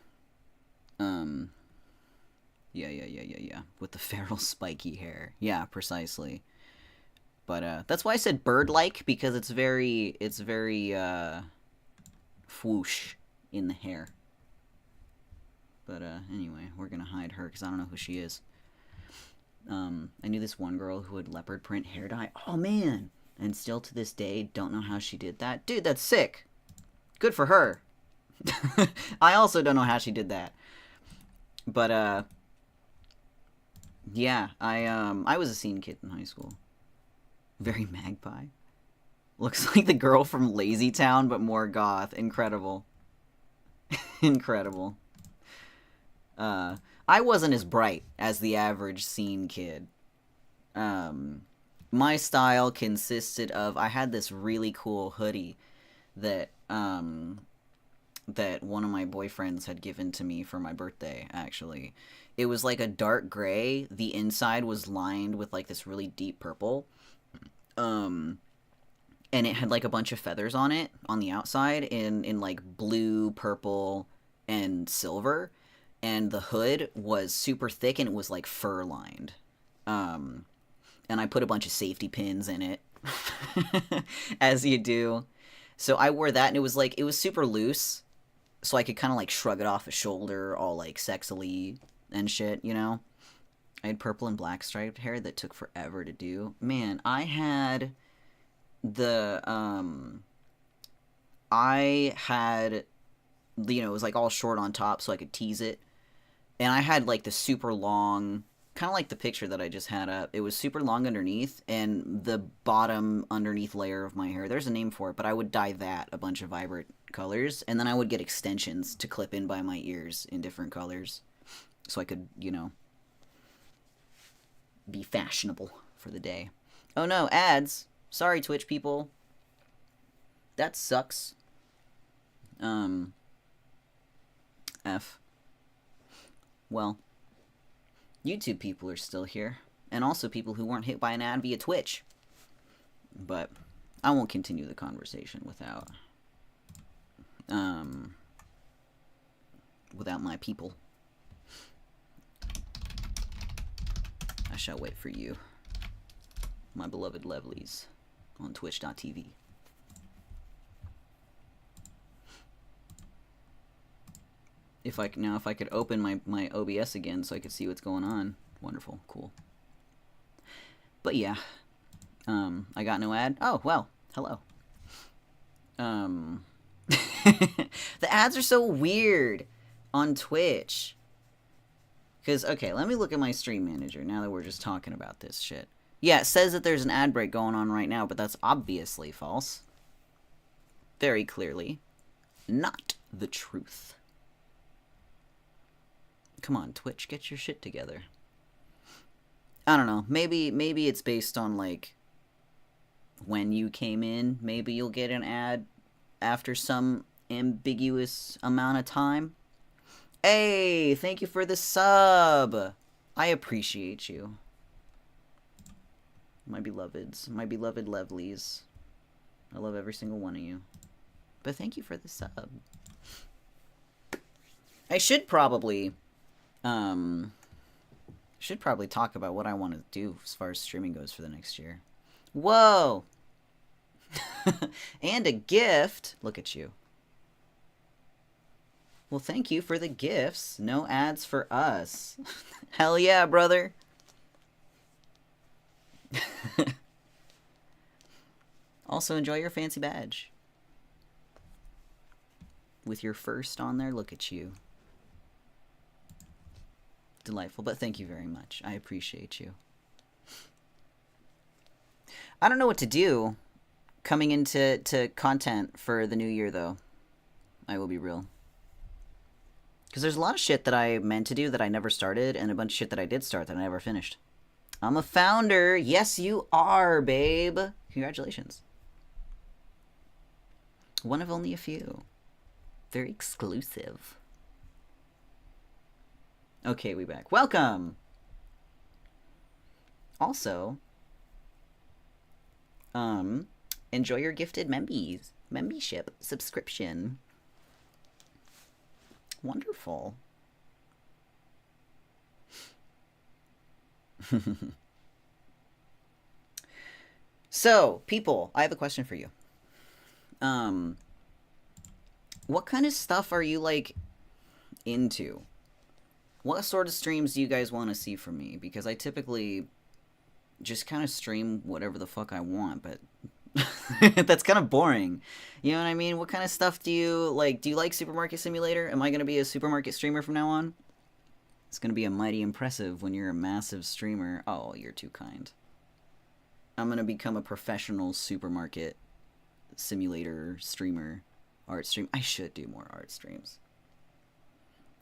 Speaker 1: Yeah. With the feral spiky hair. Yeah, precisely. But, that's why I said bird-like, because it's very, whoosh in the hair. But, anyway, we're gonna hide her, because I don't know who she is. I knew this one girl who had leopard print hair dye. Oh, man! And still to this day, don't know how she did that. Dude, that's sick! Good for her! I also don't know how she did that. But, yeah, I was a scene kid in high school. Very magpie. Looks like the girl from Lazy Town, but more goth. Incredible. Incredible. I wasn't as bright as the average scene kid. My style consisted of, I had this really cool hoodie that that one of my boyfriends had given to me for my birthday, actually. It was like a dark gray. The inside was lined with like this really deep purple. And it had like a bunch of feathers on it on the outside in like blue, purple, and silver. And the hood was super thick and it was like fur lined. And I put a bunch of safety pins in it, as you do. So I wore that and it was super loose. So I could kind of like shrug it off a shoulder all like sexily and shit, you know? I had purple and black striped hair that took forever to do. Man, I had the, it was like all short on top so I could tease it. And I had like the super long, kind of like the picture that I just had up. It was super long underneath, and the bottom underneath layer of my hair, there's a name for it, but I would dye that a bunch of vibrant colors, and then I would get extensions to clip in by my ears in different colors. So I could, be fashionable for the day. Oh no, ads. Sorry, Twitch people. That sucks. F. Well, YouTube people are still here, and also people who weren't hit by an ad via Twitch. But I won't continue the conversation without my people. I shall wait for you, my beloved Levelies, on twitch.tv. If I could open my OBS again so I could see what's going on. Wonderful. Cool. But yeah. I got no ad. Oh, well. Hello. The ads are so weird on Twitch. Because, okay, let me look at my stream manager now that we're just talking about this shit. Yeah, it says that there's an ad break going on right now, but that's obviously false. Very clearly. Not the truth. Come on, Twitch, get your shit together. I don't know. Maybe it's based on, like, when you came in. Maybe you'll get an ad after some ambiguous amount of time. Hey, thank you for the sub. I appreciate you. My beloveds. My beloved Levelies. I love every single one of you. But thank you for the sub. I should probably talk about what I want to do as far as streaming goes for the next year. Whoa! And a gift! Look at you. Well, thank you for the gifts. No ads for us. Hell yeah, brother! Also, enjoy your fancy badge. With your first on there, look at you. Delightful, but thank you very much. I appreciate you. I don't know what to do coming into content for the new year, though. I will be real. Because there's a lot of shit that I meant to do that I never started, and a bunch of shit that I did start that I never finished. I'm a founder. Yes, you are, babe. Congratulations. One of only a few. Very exclusive. Okay, we back. Welcome. Also, enjoy your gifted membership subscription. Wonderful. So, people, I have a question for you. What kind of stuff are you like into? What sort of streams do you guys want to see from me? Because I typically just kind of stream whatever the fuck I want, but that's kind of boring. You know what I mean? What kind of stuff do you like? Do you like Supermarket Simulator? Am I going to be a supermarket streamer from now on? It's going to be a mighty impressive when you're a massive streamer. Oh, you're too kind. I'm going to become a professional supermarket simulator streamer, art stream. I should do more art streams.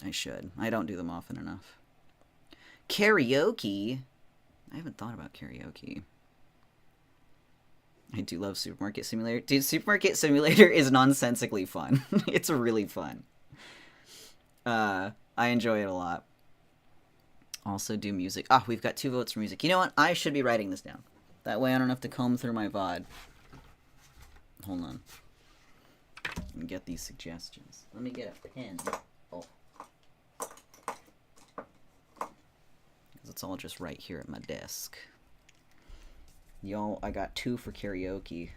Speaker 1: I should. I don't do them often enough. Karaoke? I haven't thought about karaoke. I do love Supermarket Simulator. Dude, Supermarket Simulator is nonsensically fun. It's really fun. I enjoy it a lot. Also do music. Ah, we've got 2 votes for music. You know what? I should be writing this down. That way I don't have to comb through my VOD. Hold on. Let me get these suggestions. Let me get a pen. Oh. It's all just right here at my desk. Yo, I got 2 for karaoke.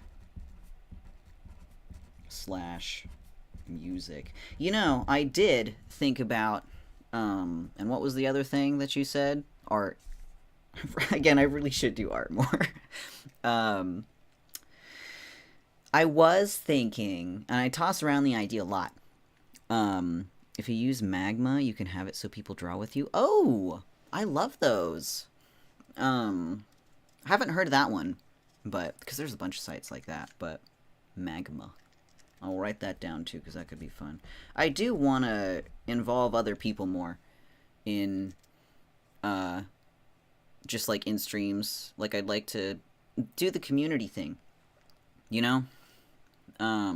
Speaker 1: / music. You know, I did think about, and what was the other thing that you said? Art. Again, I really should do art more. I was thinking, and I toss around the idea a lot. If you use magma, you can have it so people draw with you. Oh! I love those. I haven't heard of that one, but because there's a bunch of sites like that. But magma, I'll write that down too because that could be fun. I do want to involve other people more in, just like in streams. Like I'd like to do the community thing. You know, I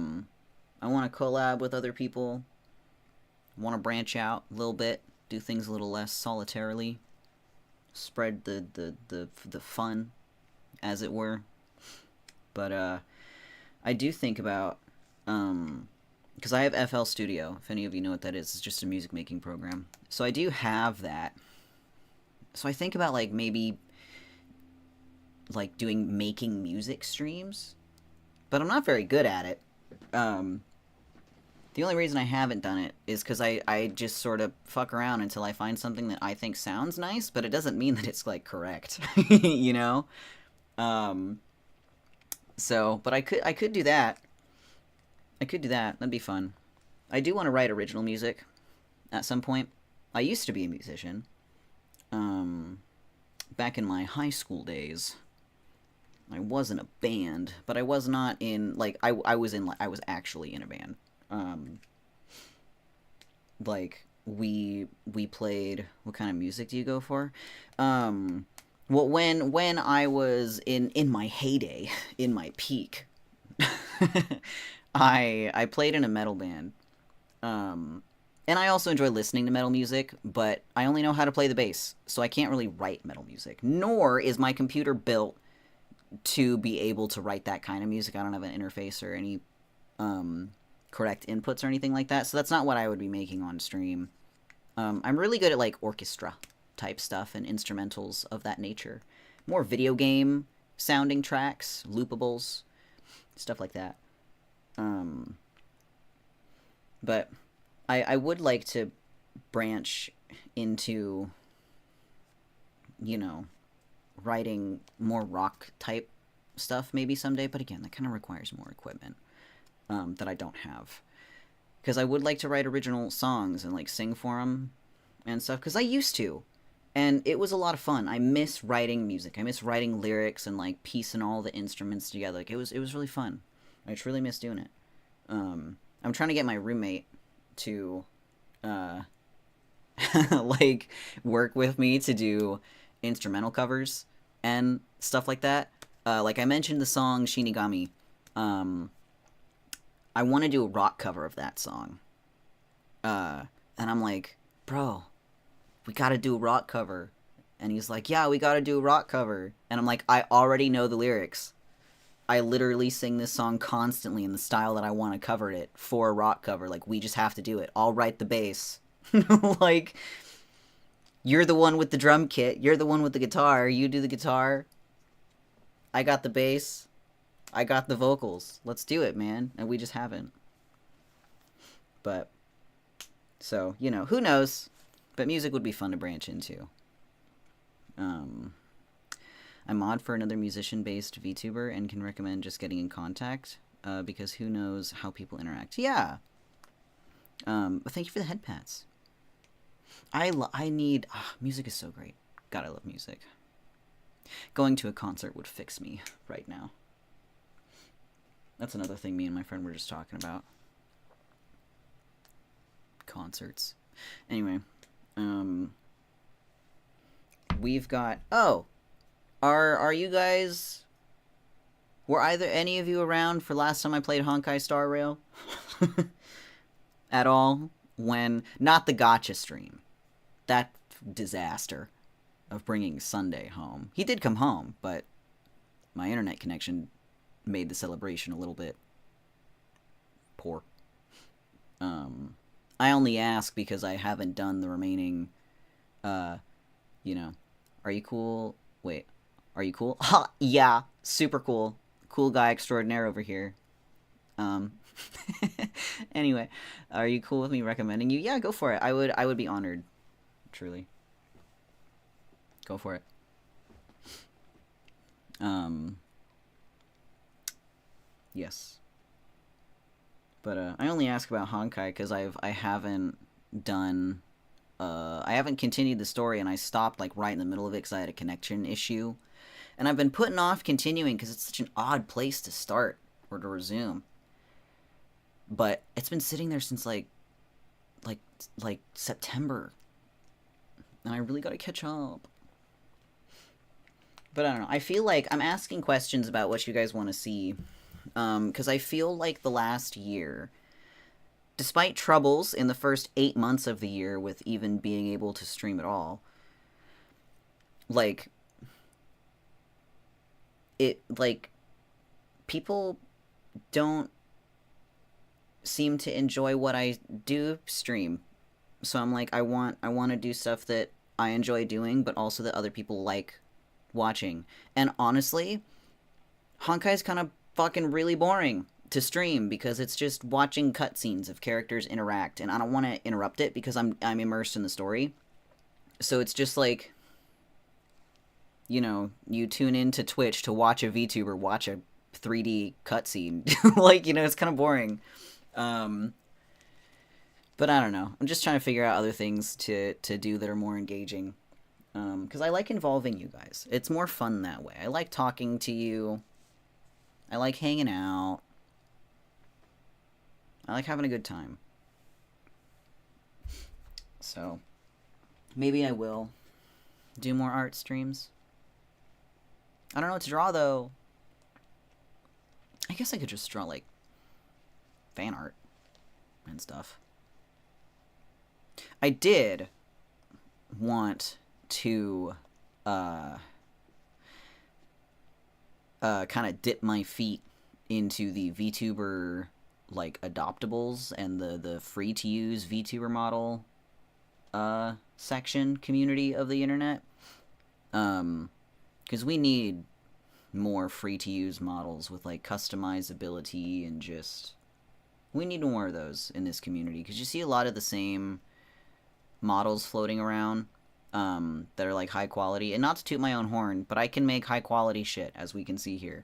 Speaker 1: want to collab with other people. Want to branch out a little bit. Do things a little less solitarily, spread the fun, as it were. But I do think about, because I have FL Studio, if any of you know what that is. It's just a music making program. So I do have that. So I think about like maybe like doing making music streams, but I'm not very good at it. The only reason I haven't done it is because I just sort of fuck around until I find something that I think sounds nice, but it doesn't mean that it's, like, correct, you know? But I could do that. I could do that. That'd be fun. I do want to write original music at some point. I used to be a musician. Back in my high school days. I was in a band, but I was not in, like, I was actually in a band. Like we played. What kind of music do you go for? Well, when I was in my heyday, in my peak, I played in a metal band. And I also enjoy listening to metal music, but I only know how to play the bass, so I can't really write metal music. Nor is my computer built to be able to write that kind of music. I don't have an interface or any correct inputs or anything like that, so that's not what I would be making on stream. I'm really good at like orchestra type stuff and instrumentals of that nature. More video game sounding tracks, loopables, stuff like that. But I would like to branch into, you know, writing more rock type stuff maybe someday, but again, that kind of requires more equipment that I don't have. Because I would like to write original songs and like sing for them and stuff, because I used to, and it was a lot of fun. I miss writing music. I miss writing lyrics and like piecing all the instruments together. Like it was really fun. I just really miss doing it. I'm trying to get my roommate to like work with me to do instrumental covers and stuff like that. Like I mentioned the song Shinigami. I want to do a rock cover of that song. And I'm like, bro, we got to do a rock cover. And he's like, yeah, we got to do a rock cover. And I'm like, I already know the lyrics. I literally sing this song constantly in the style that I want to cover it for a rock cover. Like, we just have to do it. I'll write the bass. Like, you're the one with the drum kit. You're the one with the guitar. You do the guitar. I got the bass. I got the vocals. Let's do it, man. And we just haven't. But, so, you know, who knows? But music would be fun to branch into. I mod for another musician-based VTuber and can recommend just getting in contact, because who knows how people interact. Yeah. But thank you for the head pats. I need... music is so great. God, I love music. Going to a concert would fix me right now. That's another thing me and my friend were just talking about. Concerts. Anyway. We've got... Oh! Are you guys... Were either any of you around for last time I played Honkai Star Rail? At all? When... Not the gotcha stream. That disaster of bringing Sunday home. He did come home, but my internet connection made the celebration a little bit poor. I only ask because I haven't done the remaining, you know, are you cool? Wait, are you cool? Ha! Yeah, super cool. Cool guy extraordinaire over here. Anyway, are you cool with me recommending you? Yeah, go for it. I would be honored. Truly. Go for it. Yes. But I only ask about Honkai because I haven't done... I haven't continued the story, and I stopped like right in the middle of it because I had a connection issue. And I've been putting off continuing because it's such an odd place to start or to resume. But it's been sitting there since like September. And I really gotta catch up. But I don't know. I feel like I'm asking questions about what you guys want to see. Because I feel like the last year, despite troubles in the first 8 months of the year with even being able to stream at all, like, people don't seem to enjoy what I do stream. So I'm like, I want to do stuff that I enjoy doing, but also that other people like watching. And honestly, Honkai's kind of fucking really boring to stream because it's just watching cutscenes of characters interact, and I don't want to interrupt it because I'm immersed in the story. So it's just like, you know, you tune into Twitch to watch a VTuber watch a 3D cutscene. Like, you know, it's kind of boring. But I don't know. I'm just trying to figure out other things to do that are more engaging. Because I like involving you guys. It's more fun that way. I like talking to you. I like hanging out. I like having a good time. So, maybe I will do more art streams. I don't know what to draw, though. I guess I could just draw, like, fan art and stuff. I did want to kind of dip my feet into the VTuber like adoptables and the free to use VTuber model section community of the internet, because we need more free to use models with like customizability, and just we need more of those in this community, because you see a lot of the same models floating around that are like high quality. And not to toot my own horn, but I can make high quality shit, as we can see here.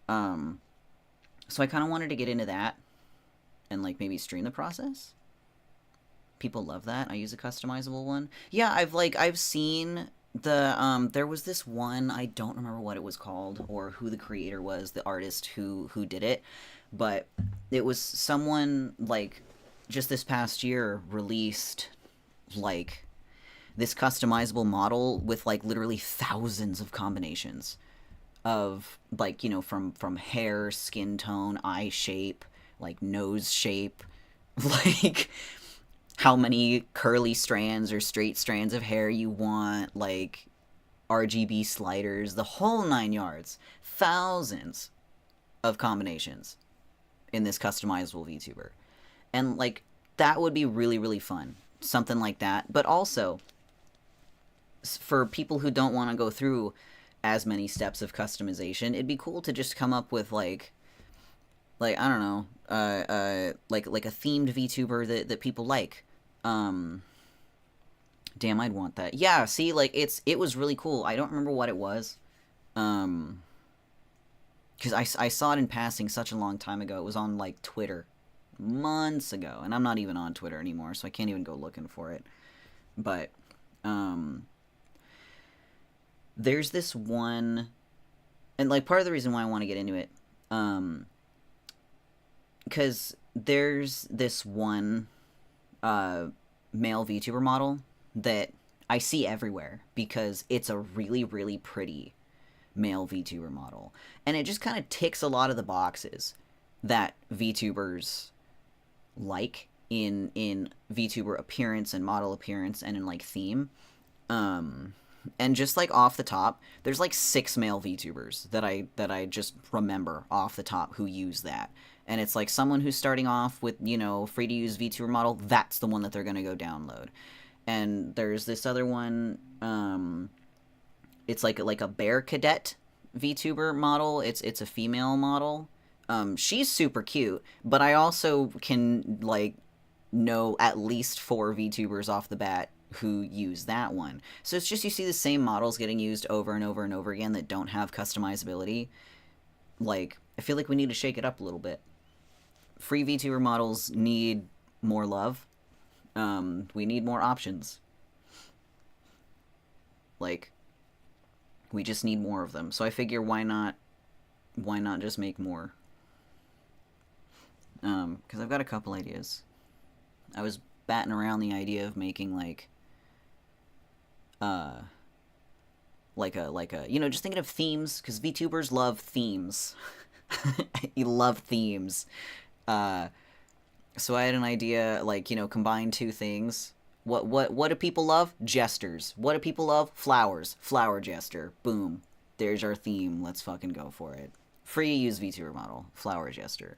Speaker 1: So I kind of wanted to get into that and like maybe stream the process. People love that. I use a customizable one. Yeah, I've seen the there was this one, I don't remember what it was called or who the creator was, the artist who did it, but it was someone like just this past year released like this customizable model with like literally thousands of combinations of like, you know, from hair, skin tone, eye shape, like nose shape, like how many curly strands or straight strands of hair you want, like RGB sliders, the whole 9 yards. Thousands of combinations in this customizable VTuber. And like that would be really, really fun. Something like that. But also for people who don't want to go through as many steps of customization, it'd be cool to just come up with like I don't know, like a themed VTuber that people like. Damn, I'd want that. Yeah, see, like it was really cool. I don't remember what it was, because I saw it in passing such a long time ago. It was on like Twitter, months ago, and I'm not even on Twitter anymore, so I can't even go looking for it. But there's this one, and like part of the reason why I want to get into it, because there's this one male VTuber model that I see everywhere because it's a really, really pretty male VTuber model. And it just kind of ticks a lot of the boxes that VTubers like in VTuber appearance and model appearance and in like theme. And just like off the top, there's like 6 male VTubers that I just remember off the top who use that. And it's like someone who's starting off with, you know, free to use VTuber model, that's the one that they're going to go download. And there's this other one, it's like a bear cadet VTuber model. It's a female model. She's super cute, but I also can like know at least 4 VTubers off the bat who use that one. So it's just you see the same models getting used over and over and over again that don't have customizability. Like, I feel like we need to shake it up a little bit. Free VTuber models need more love. We need more options. Like, we just need more of them. So I figure why not just make more? Because I've got a couple ideas. I was batting around the idea of making like a you know, just thinking of themes, because VTubers love themes. You love themes. So I had an idea, like, you know, combine 2 things. What do people love? Jesters. What do people love? Flowers. Flower jester. Boom. There's our theme. Let's fucking go for it. Free to use VTuber model. Flower jester.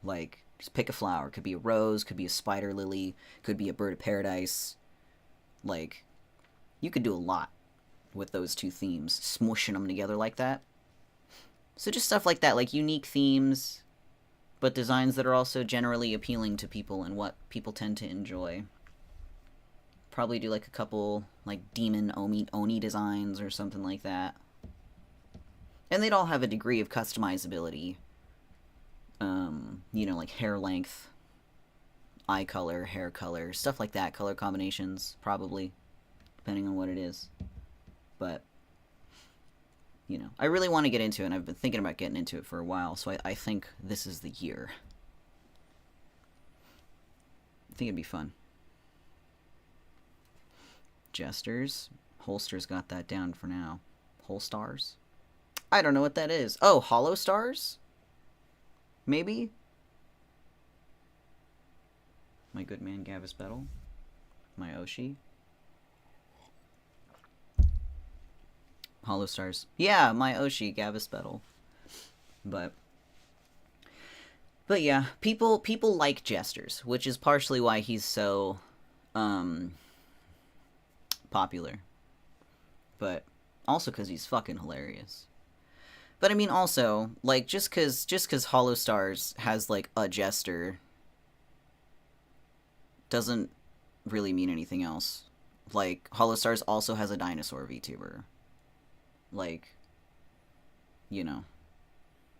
Speaker 1: Like, just pick a flower. Could be a rose, could be a spider lily, could be a bird of paradise. Like, you could do a lot with those 2 themes, smushing them together like that. So just stuff like that, like unique themes, but designs that are also generally appealing to people and what people tend to enjoy. Probably do like a couple like demon Oni designs or something like that. And they'd all have a degree of customizability. You know, like hair length, eye color, hair color, stuff like that, color combinations, probably, depending on what it is. But, you know, I really want to get into it, and I've been thinking about getting into it for a while, so I think this is the year. I think it'd be fun. Jesters. Holster's got that down for now. Holstars? I don't know what that is. Oh, Hollow Stars? Maybe? My good man Gavis Bettel. My Oshi. Hollow Stars. Yeah, my Oshi, Gavis Bettel. But yeah, people like Jesters, which is partially why he's so popular. But also because he's fucking hilarious. But I mean, also, like, just cause Hollow Stars has like a Jester doesn't really mean anything else. Like, Hollow Stars also has a dinosaur VTuber. Like, you know,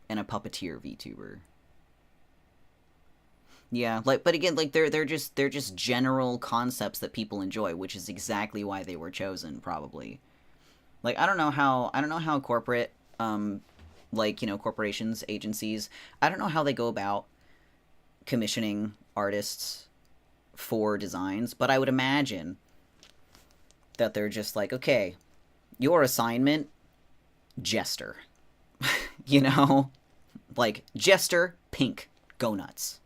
Speaker 1: and a puppeteer VTuber. Yeah, like, but again, like they're just general concepts that people enjoy, which is exactly why they were chosen, probably. Like, I don't know how corporate, like, you know, corporations, agencies, I don't know how they go about commissioning artists for designs, but I would imagine that they're just like, okay, your assignment, Jester. You know? Like, Jester, pink, go nuts.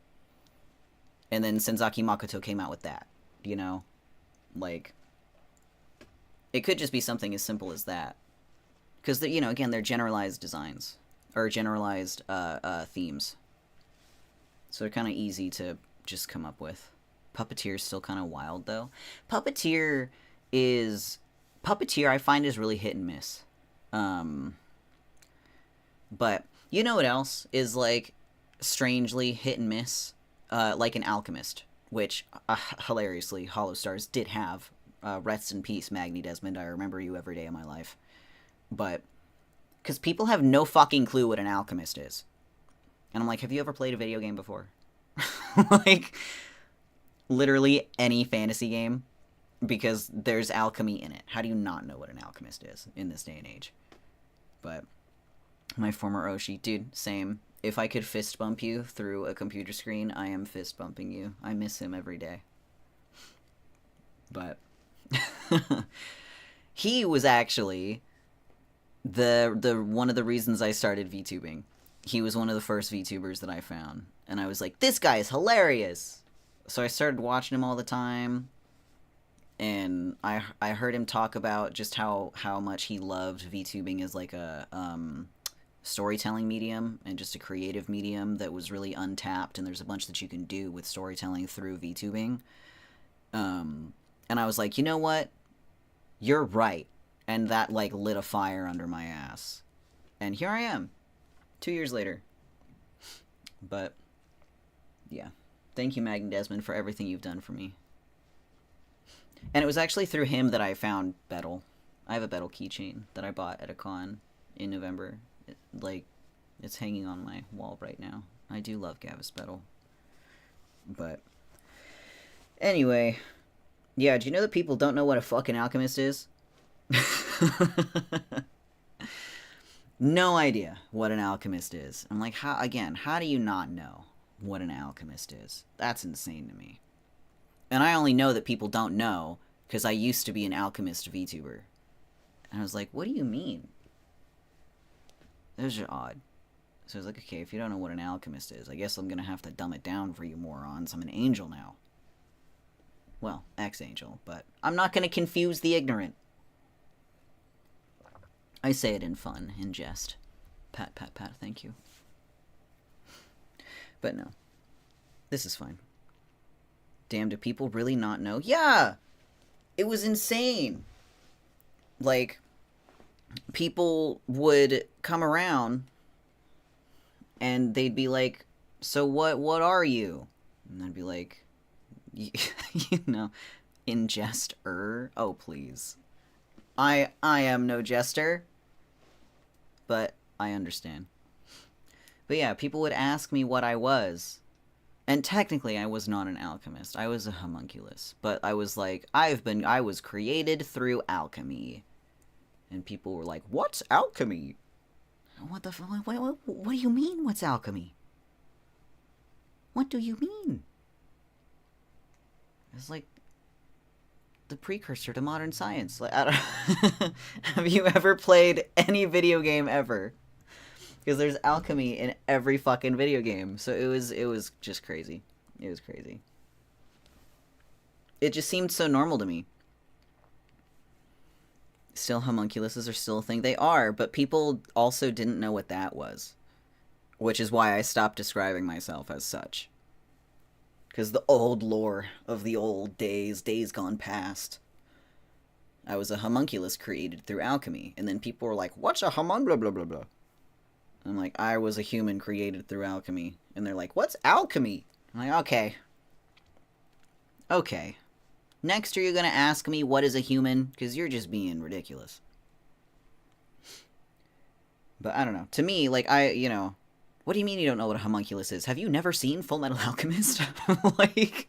Speaker 1: And then Senzaki Makoto came out with that, you know? Like, it could just be something as simple as that. Because, you know, again, they're generalized designs. Or generalized themes. So they're kind of easy to just come up with. Puppeteer's still kind of wild, though. Puppeteer I find is really hit and miss. But you know what else is, like, strangely hit and miss? Like an Alchemist, which, hilariously, Hollow Stars did have. Rest in peace, Magni Desmond. I remember you every day of my life. But, because people have no fucking clue what an Alchemist is. And I'm like, have you ever played a video game before? Like, literally any fantasy game, because there's alchemy in it. How do you not know what an alchemist is in this day and age? But my former Oshi, dude, same. If I could fist bump you through a computer screen, I am fist bumping you. I miss him every day. But he was actually the one of the reasons I started VTubing. He was one of the first VTubers that I found. And I was like, this guy is hilarious! So I started watching him all the time. And I heard him talk about just how much he loved VTubing as like a storytelling medium and just a creative medium that was really untapped, and there's a bunch that you can do with storytelling through VTubing. And I was like, you know what? You're right. And that, like, lit a fire under my ass. And here I am, 2 years later. But, yeah. Thank you, Magni Desmond, for everything you've done for me. And it was actually through him that I found Betel. I have a Betel keychain that I bought at a con in November. It's hanging on my wall right now. I do love Gavis Betel. But, anyway. Yeah, do you know that people don't know what a fucking alchemist is? No idea what an alchemist is. I'm like, how do you not know what an alchemist is? That's insane to me. And I only know that people don't know because I used to be an alchemist VTuber. And I was like, what do you mean? Those are odd. So I was like, okay, if you don't know what an alchemist is, I guess I'm going to have to dumb it down for you morons. I'm an angel now. Well, ex-angel, but I'm not going to confuse the ignorant. I say it in fun, in jest. Pat, pat, pat, thank you. But no. This is fine. Damn, do people really not know? Yeah! It was insane. Like, people would come around and they'd be like, so what are you? And I'd be like, you know, in jester. Oh, please. I am no jester. But I understand. But yeah, people would ask me what I was. And technically I was not an alchemist. I was a homunculus. But I was like, I was created through alchemy. And people were like, what's alchemy? What the fuck? What do you mean, what's alchemy? What do you mean? It's like the precursor to modern science. Like, I don't have you ever played any video game ever? Because there's alchemy in every fucking video game. So it was just crazy. It was crazy. It just seemed so normal to me. Still, homunculuses are still a thing. They are, but people also didn't know what that was. Which is why I stopped describing myself as such. Because the old lore of the old days gone past. I was a homunculus created through alchemy. And then people were like, what's a homunculus, blah, blah, blah, blah. I'm like, I was a human created through alchemy. And they're like, what's alchemy? I'm like, okay. Okay. Next, are you going to ask me what is a human? Because you're just being ridiculous. But I don't know. To me, like, what do you mean you don't know what a homunculus is? Have you never seen Full Metal Alchemist? Like,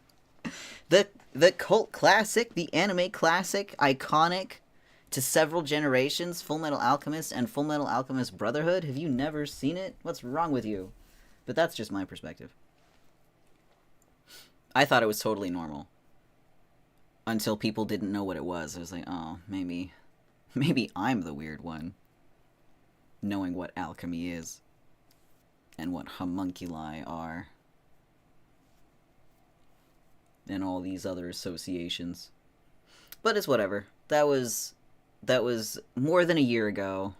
Speaker 1: the cult classic, the anime classic, iconic to several generations, Full Metal Alchemist and Full Metal Alchemist Brotherhood? Have you never seen it? What's wrong with you? But that's just my perspective. I thought it was totally normal. until people didn't know what it was. I was like, oh, maybe I'm the weird one, knowing what alchemy is and what homunculi are and all these other associations. But it's whatever. That was more than a year ago,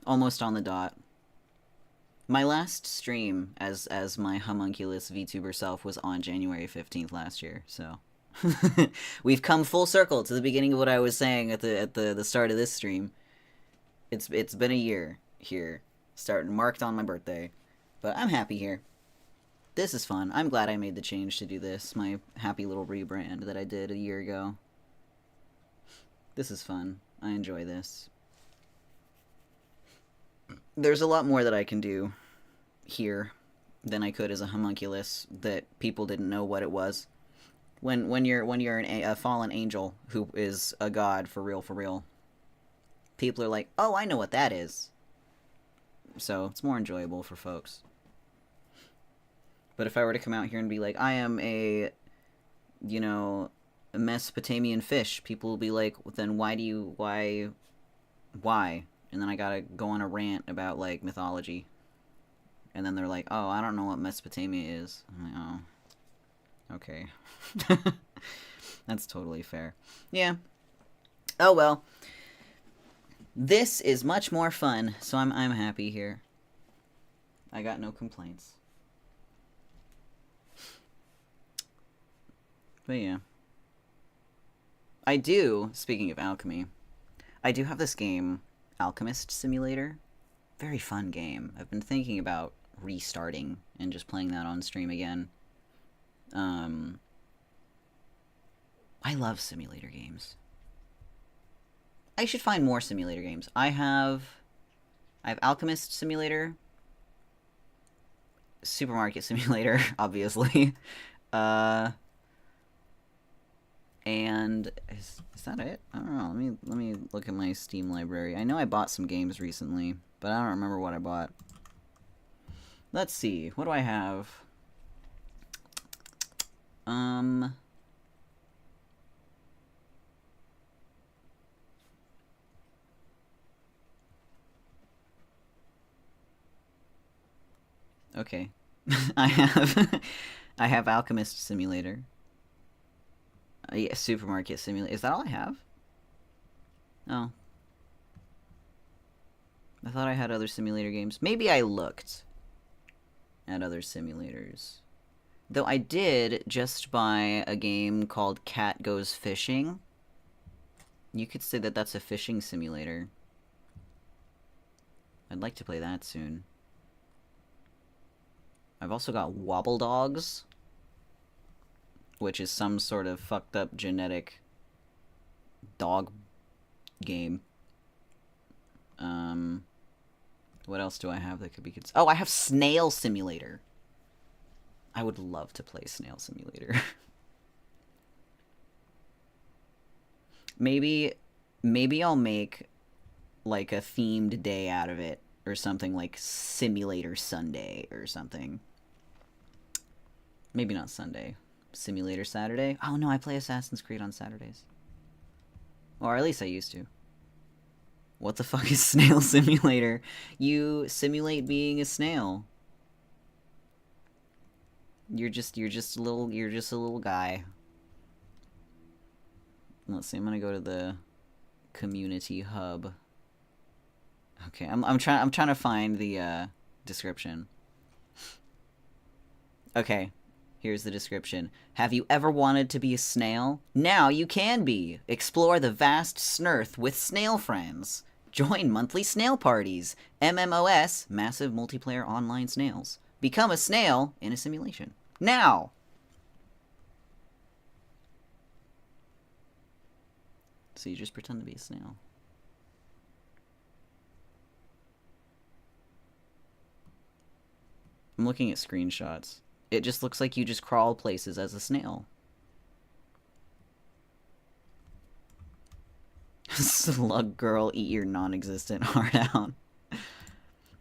Speaker 1: almost on the dot. My last stream as my homunculus VTuber self was on January 15th last year, so we've come full circle to the beginning of what I was saying at the start of this stream. It's been a year here, starting marked on my birthday, but I'm happy here. This is fun. I'm glad I made the change to do this, my happy little rebrand that I did a year ago. This is fun. I enjoy this. There's a lot more that I can do here than I could as a homunculus that people didn't know what it was. When you're a fallen angel who is a god for real, people are like, oh, I know what that is. So it's more enjoyable for folks. But if I were to come out here and be like, I am a Mesopotamian fish, people will be like, well, then why? And then I gotta go on a rant about, like, mythology. And then they're like, oh, I don't know what Mesopotamia is. I'm like, oh. Okay. That's totally fair. Yeah. Oh, well. This is much more fun, so I'm happy here. I got no complaints. But yeah. I do, speaking of alchemy, I do have this game, Alchemist Simulator. Very fun game. I've been thinking about restarting and just playing that on stream again. I love simulator games. I should find more simulator games. I have Alchemist Simulator, Supermarket Simulator, obviously. And is that it? I don't know. Let me look at my Steam library. I know I bought some games recently, but I don't remember what I bought. Let's see. What do I have? Okay. I have Alchemist Simulator. Yeah, Supermarket Simulator. Is that all I have? Oh. I thought I had other simulator games. Maybe I looked at other simulators. Though I did just buy a game called Cat Goes Fishing. You could say that that's a fishing simulator. I'd like to play that soon. I've also got Wobble Dogs, which is some sort of fucked up genetic dog game. What else do I have that could be considered? Oh, I have Snail Simulator. I would love to play Snail Simulator. Maybe I'll make like a themed day out of it or something, like Simulator Sunday or something. Maybe not Sunday. Simulator Saturday? Oh no, I play Assassin's Creed on Saturdays. Or at least I used to. What the fuck is Snail Simulator? You simulate being a snail. You're just a little guy. Let's see, I'm gonna go to the community hub. Okay, I'm trying to find the description. Okay. Here's the description. Have you ever wanted to be a snail? Now you can be. Explore the vast snurth with snail friends. Join monthly snail parties. MMOS, massive multiplayer online snails. Become a snail in a simulation. Now! So you just pretend to be a snail. I'm looking at screenshots. It just looks like you just crawl places as a snail. Slug girl, eat your non-existent heart out.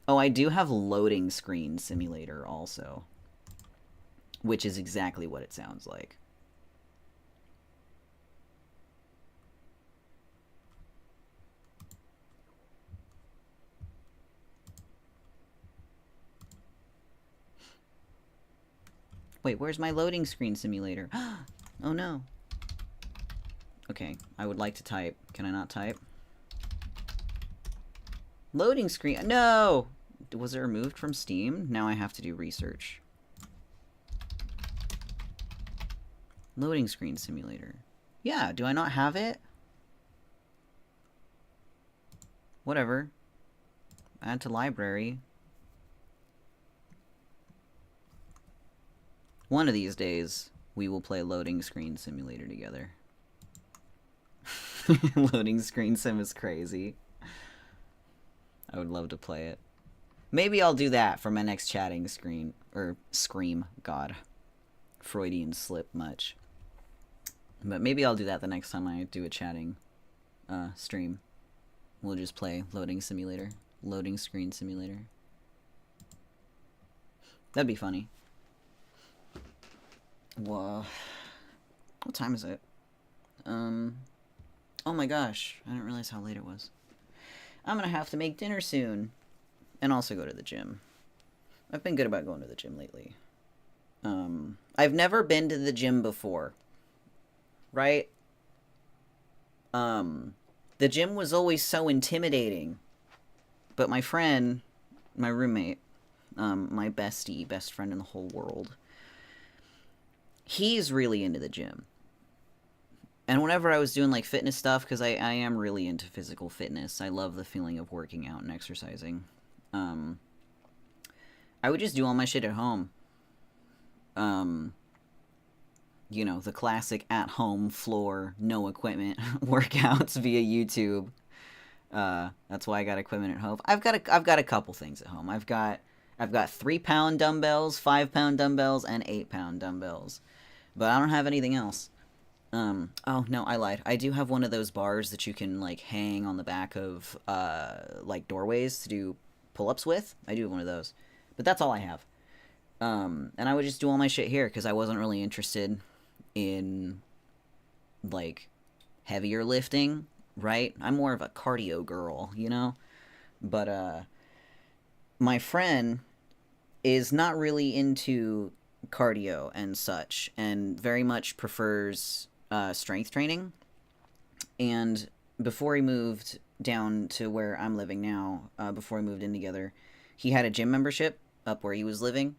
Speaker 1: Oh, I do have Loading Screen Simulator also, which is exactly what it sounds like. Wait, where's my loading screen simulator? Oh no. Okay, I would like to type. Can I not type? Loading screen. No! Was it removed from Steam? Now I have to do research. Loading screen simulator. Yeah, do I not have it? Whatever. Add to library. One of these days, we will play Loading Screen Simulator together. Loading Screen Sim is crazy. I would love to play it. Maybe I'll do that for my next chatting screen. Or scream. God. Freudian slip much. But maybe I'll do that the next time I do a chatting stream. We'll just play Loading Simulator. Loading Screen Simulator. That'd be funny. Whoa. What time is it? Oh my gosh. I didn't realize how late it was. I'm gonna have to make dinner soon. And also go to the gym. I've been good about going to the gym lately. I've never been to the gym before. Right? The gym was always so intimidating. But my friend, my roommate, my bestie, best friend in the whole world, he's really into the gym. And whenever I was doing like fitness stuff, because I am really into physical fitness, I love the feeling of working out and exercising. I would just do all my shit at home. You know, the classic at-home floor, no equipment workouts via YouTube. That's why I got equipment at home. I've got a couple things at home. I've got 3-pound dumbbells, 5-pound dumbbells, and 8-pound dumbbells. But I don't have anything else. Oh, no, I lied. I do have one of those bars that you can, like, hang on the back of, like, doorways to do pull-ups with. I do have one of those. But that's all I have. And I would just do all my shit here, because I wasn't really interested in, like, heavier lifting, right? I'm more of a cardio girl, you know? But, my friend is not really into cardio and such, and very much prefers strength training. And before he moved down to where I'm living now, before we moved in together, he had a gym membership up where he was living.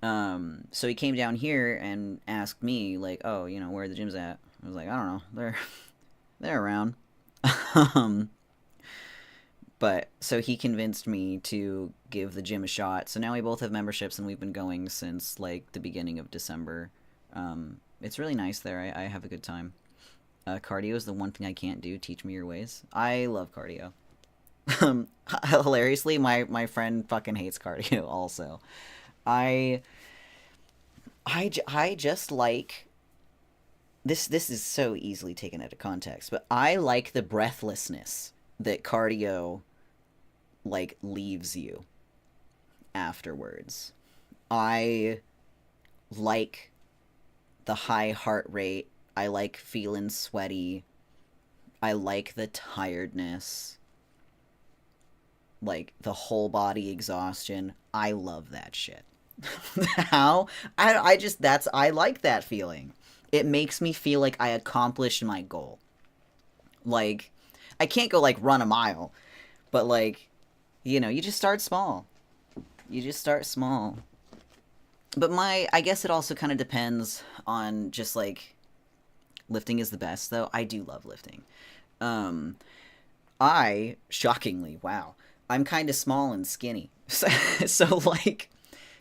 Speaker 1: So he came down here and asked me, like, oh, you know, where are the gyms at? I was like, I don't know, they're around. But so he convinced me to give the gym a shot. So now we both have memberships, and we've been going since like the beginning of December. It's really nice there. I have a good time. Cardio is the one thing I can't do. Teach me your ways. I love cardio. Hilariously, my friend fucking hates cardio also. I just like this is so easily taken out of context, but I like the breathlessness that cardio like leaves you afterwards. I like the high heart rate. I like feeling sweaty. I like the tiredness. Like the whole body exhaustion. I love that shit. How? I like that feeling. It makes me feel like I accomplished my goal. Like, I can't go like run a mile, but like, you know, you just start small. You just start small. But I guess it also kind of depends on just like, lifting is the best though. I do love lifting. Shockingly, wow, I'm kind of small and skinny. So like,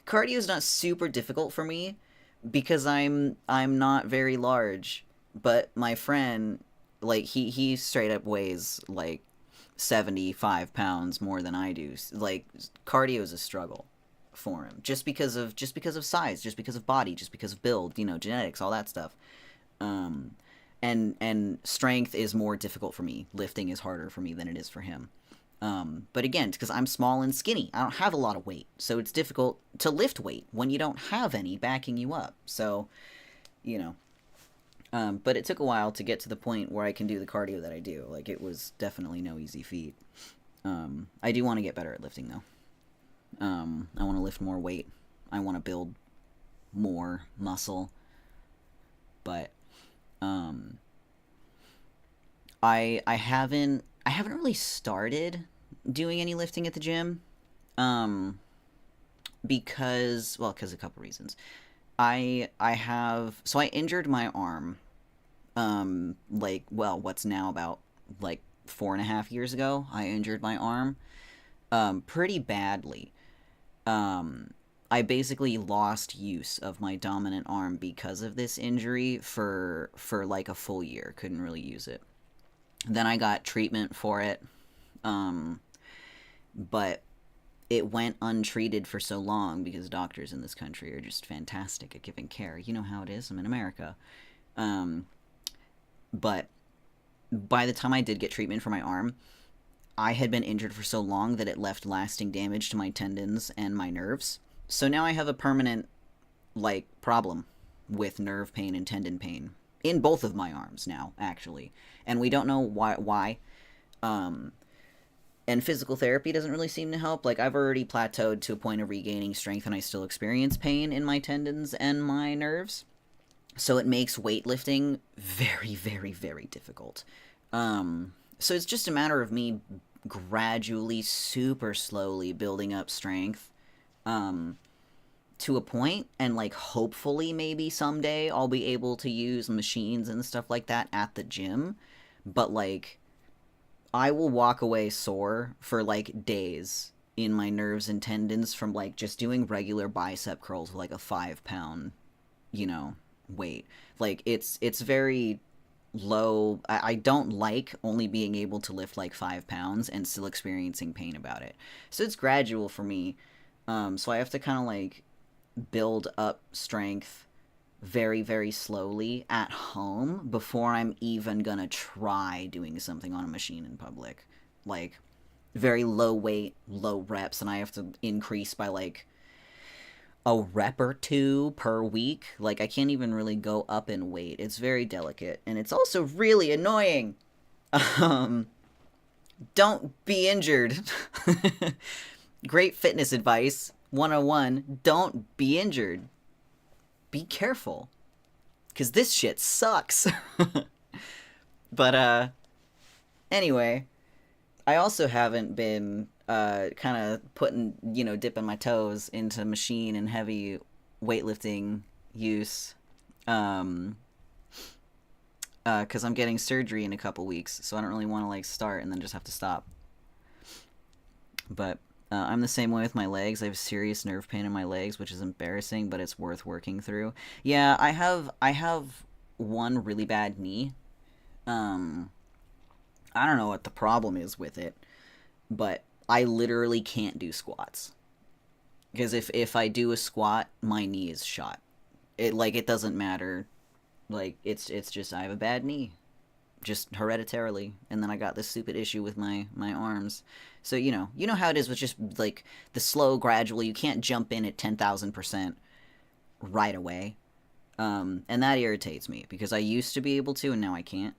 Speaker 1: cardio is not super difficult for me because I'm not very large. But my friend, like, he straight up weighs like 75 pounds more than I do. Like, cardio is a struggle for him just because of size, just because of body, just because of build, you know, genetics, all that stuff. And strength is more difficult for me. Lifting is harder for me than it is for him. But again, because I'm small and skinny, I don't have a lot of weight, so it's difficult to lift weight when you don't have any backing you up. So, you know, but it took a while to get to the point where I can do the cardio that I do. Like, it was definitely no easy feat. I do want to get better at lifting, though. I want to lift more weight. I want to build more muscle. But I haven't really started doing any lifting at the gym, because a couple reasons. I injured my arm, what's now about like 4.5 years ago. I injured my arm, pretty badly. I basically lost use of my dominant arm because of this injury for like a full year. Couldn't really use it. Then I got treatment for it, but it went untreated for so long because doctors in this country are just fantastic at giving care. You know how it is. I'm in America. But by the time I did get treatment for my arm, I had been injured for so long that it left lasting damage to my tendons and my nerves. So now I have a permanent, problem with nerve pain and tendon pain in both of my arms now, actually. And we don't know why. And physical therapy doesn't really seem to help. I've already plateaued to a point of regaining strength, and I still experience pain in my tendons and my nerves. So it makes weightlifting very, very, very difficult. So it's just a matter of me gradually, super slowly building up strength, to a point, and hopefully maybe someday I'll be able to use machines and stuff like that at the gym. But I will walk away sore for days in my nerves and tendons from just doing regular bicep curls with a 5-pound, weight. It's very low. I don't like only being able to lift 5 pounds and still experiencing pain about it. So it's gradual for me. So I have to kind of build up strength very, very slowly at home before I'm even gonna try doing something on a machine in public. Very low weight, low reps, and I have to increase by a rep or two per week. I can't even really go up in weight. It's very delicate, and it's also really annoying. Don't be injured. Great fitness advice 101. Don't be injured. Be careful, because this shit sucks. But anyway, I also haven't been kind of dipping my toes into machine and heavy weightlifting use, because I'm getting surgery in a couple weeks, so I don't really want to start and then just have to stop. But I'm the same way with my legs. I have serious nerve pain in my legs, which is embarrassing, but it's worth working through. Yeah, I have one really bad knee. I don't know what the problem is with it, but I literally can't do squats. Because if I do a squat, my knee is shot. It doesn't matter. It's just I have a bad knee. Just hereditarily. And then I got this stupid issue with my arms. So, you know how it is with just, the slow, gradual, you can't jump in at 10,000% right away. And that irritates me, because I used to be able to, and now I can't.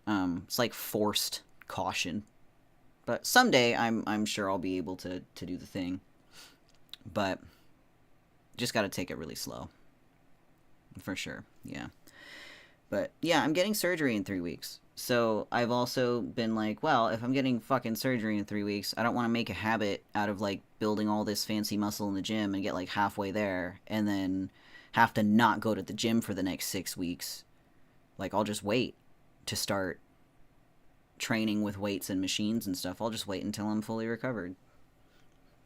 Speaker 1: It's forced caution. But someday, I'm sure I'll be able to do the thing. But, just gotta take it really slow. For sure, yeah. But, yeah, I'm getting surgery in 3 weeks. So I've also been well, if I'm getting fucking surgery in 3 weeks, I don't want to make a habit out of building all this fancy muscle in the gym and get halfway there and then have to not go to the gym for the next 6 weeks. I'll just wait to start training with weights and machines and stuff. I'll just wait until I'm fully recovered.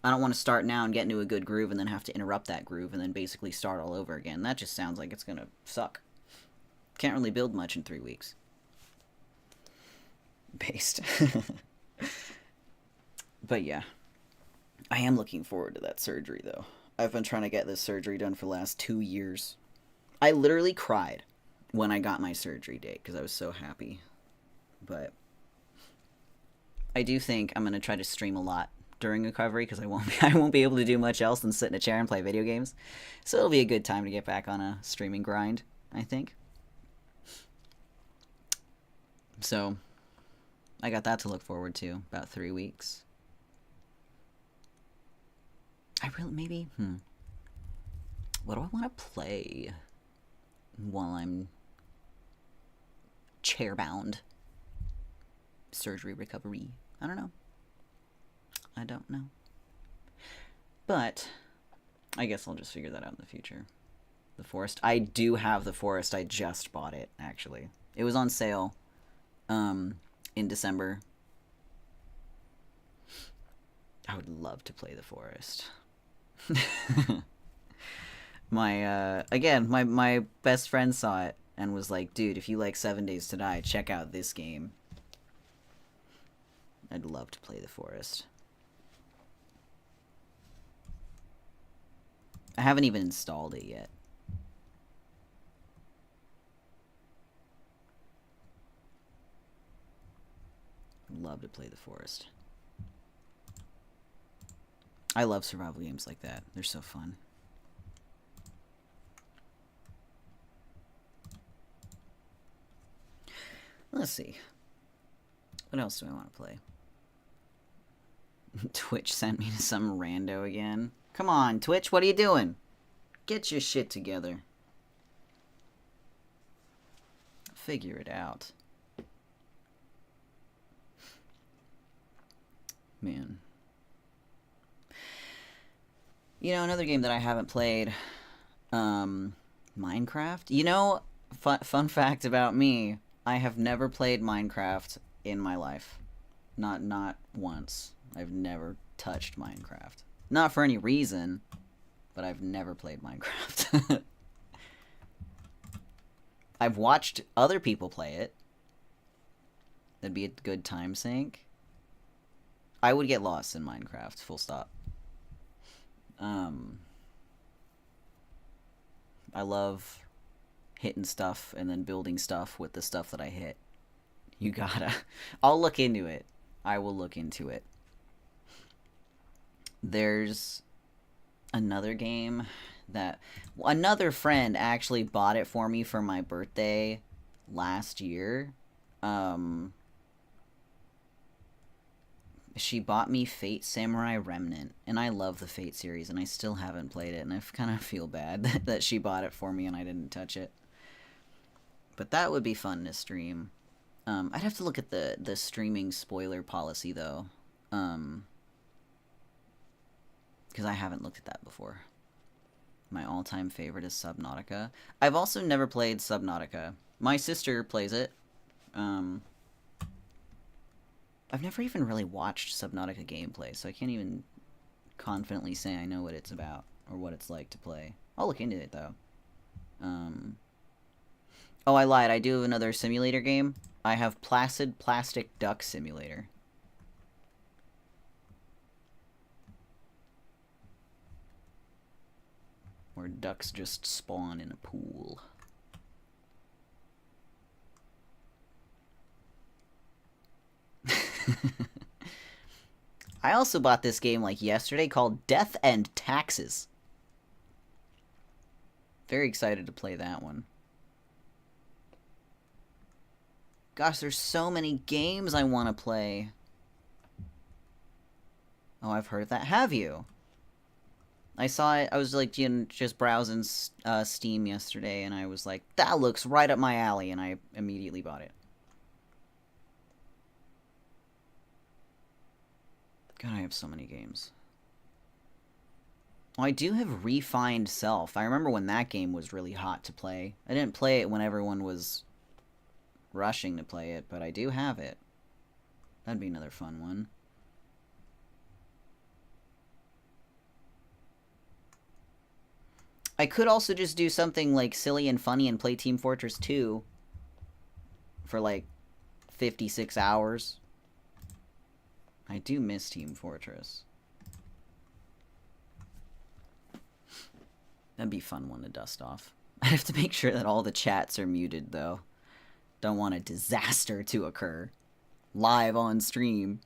Speaker 1: I don't want to start now and get into a good groove and then have to interrupt that groove and then basically start all over again. That just sounds like it's gonna suck. Can't really build much in 3 weeks. Based. But yeah, I am looking forward to that surgery, though. I've been trying to get this surgery done for the last 2 years. I literally cried when I got my surgery date because I was so happy. But I do think I'm going to try to stream a lot during recovery, because I won't be able to do much else than sit in a chair and play video games. So it'll be a good time to get back on a streaming grind, I think. So I got that to look forward to. About 3 weeks. What do I want to play while I'm chairbound? Surgery recovery. I don't know. But I guess I'll just figure that out in the future. The Forest. I do have The Forest. I just bought it, actually. It was on sale in December. I would love to play The Forest. My best friend saw it and was like, dude, if you like 7 Days to Die, check out this game. I'd love to play The Forest. I haven't even installed it yet. I'd love to play The Forest. I love survival games like that. They're so fun. Let's see. What else do I want to play? Twitch sent me to some rando again. Come on, Twitch, what are you doing? Get your shit together. Figure it out. Man. You know, another game that I haven't played, Minecraft. You know, fun fact about me, I have never played Minecraft in my life. Not once. I've never touched Minecraft. Not for any reason, but I've never played Minecraft. I've watched other people play it. That'd be a good time sink. I would get lost in Minecraft, full stop. I love hitting stuff and then building stuff with the stuff that I hit. You gotta. I'll look into it. I will look into it. There's another game that another friend actually bought it for me for my birthday last year. She bought me Fate Samurai Remnant, and I love the Fate series, and I still haven't played it, and I kind of feel bad that she bought it for me and I didn't touch it. But that would be fun to stream. I'd have to look at the streaming spoiler policy, though. Because I haven't looked at that before. My all-time favorite is Subnautica. I've also never played Subnautica. My sister plays it. I've never even really watched Subnautica gameplay, so I can't even confidently say I know what it's about or what it's like to play. I'll look into it, though. Oh, I lied. I do have another simulator game. I have Placid Plastic Duck Simulator. Where ducks just spawn in a pool. I also bought this game like yesterday called Death and Taxes. Very excited to play that one. Gosh, there's so many games I want to play. Oh, I've heard of that. Have you? I saw it. I was like, you know, just browsing Steam yesterday, and I was like, that looks right up my alley, and I immediately bought it. God, I have so many games. Well, I do have Refined Self. I remember when that game was really hot to play. I didn't play it when everyone was rushing to play it, but I do have it. That'd be another fun one. I could also just do something like silly and funny and play Team Fortress 2 for like 56 hours. I do miss Team Fortress. That'd be a fun one to dust off. I have to make sure that all the chats are muted, though. Don't want a disaster to occur. Live on stream.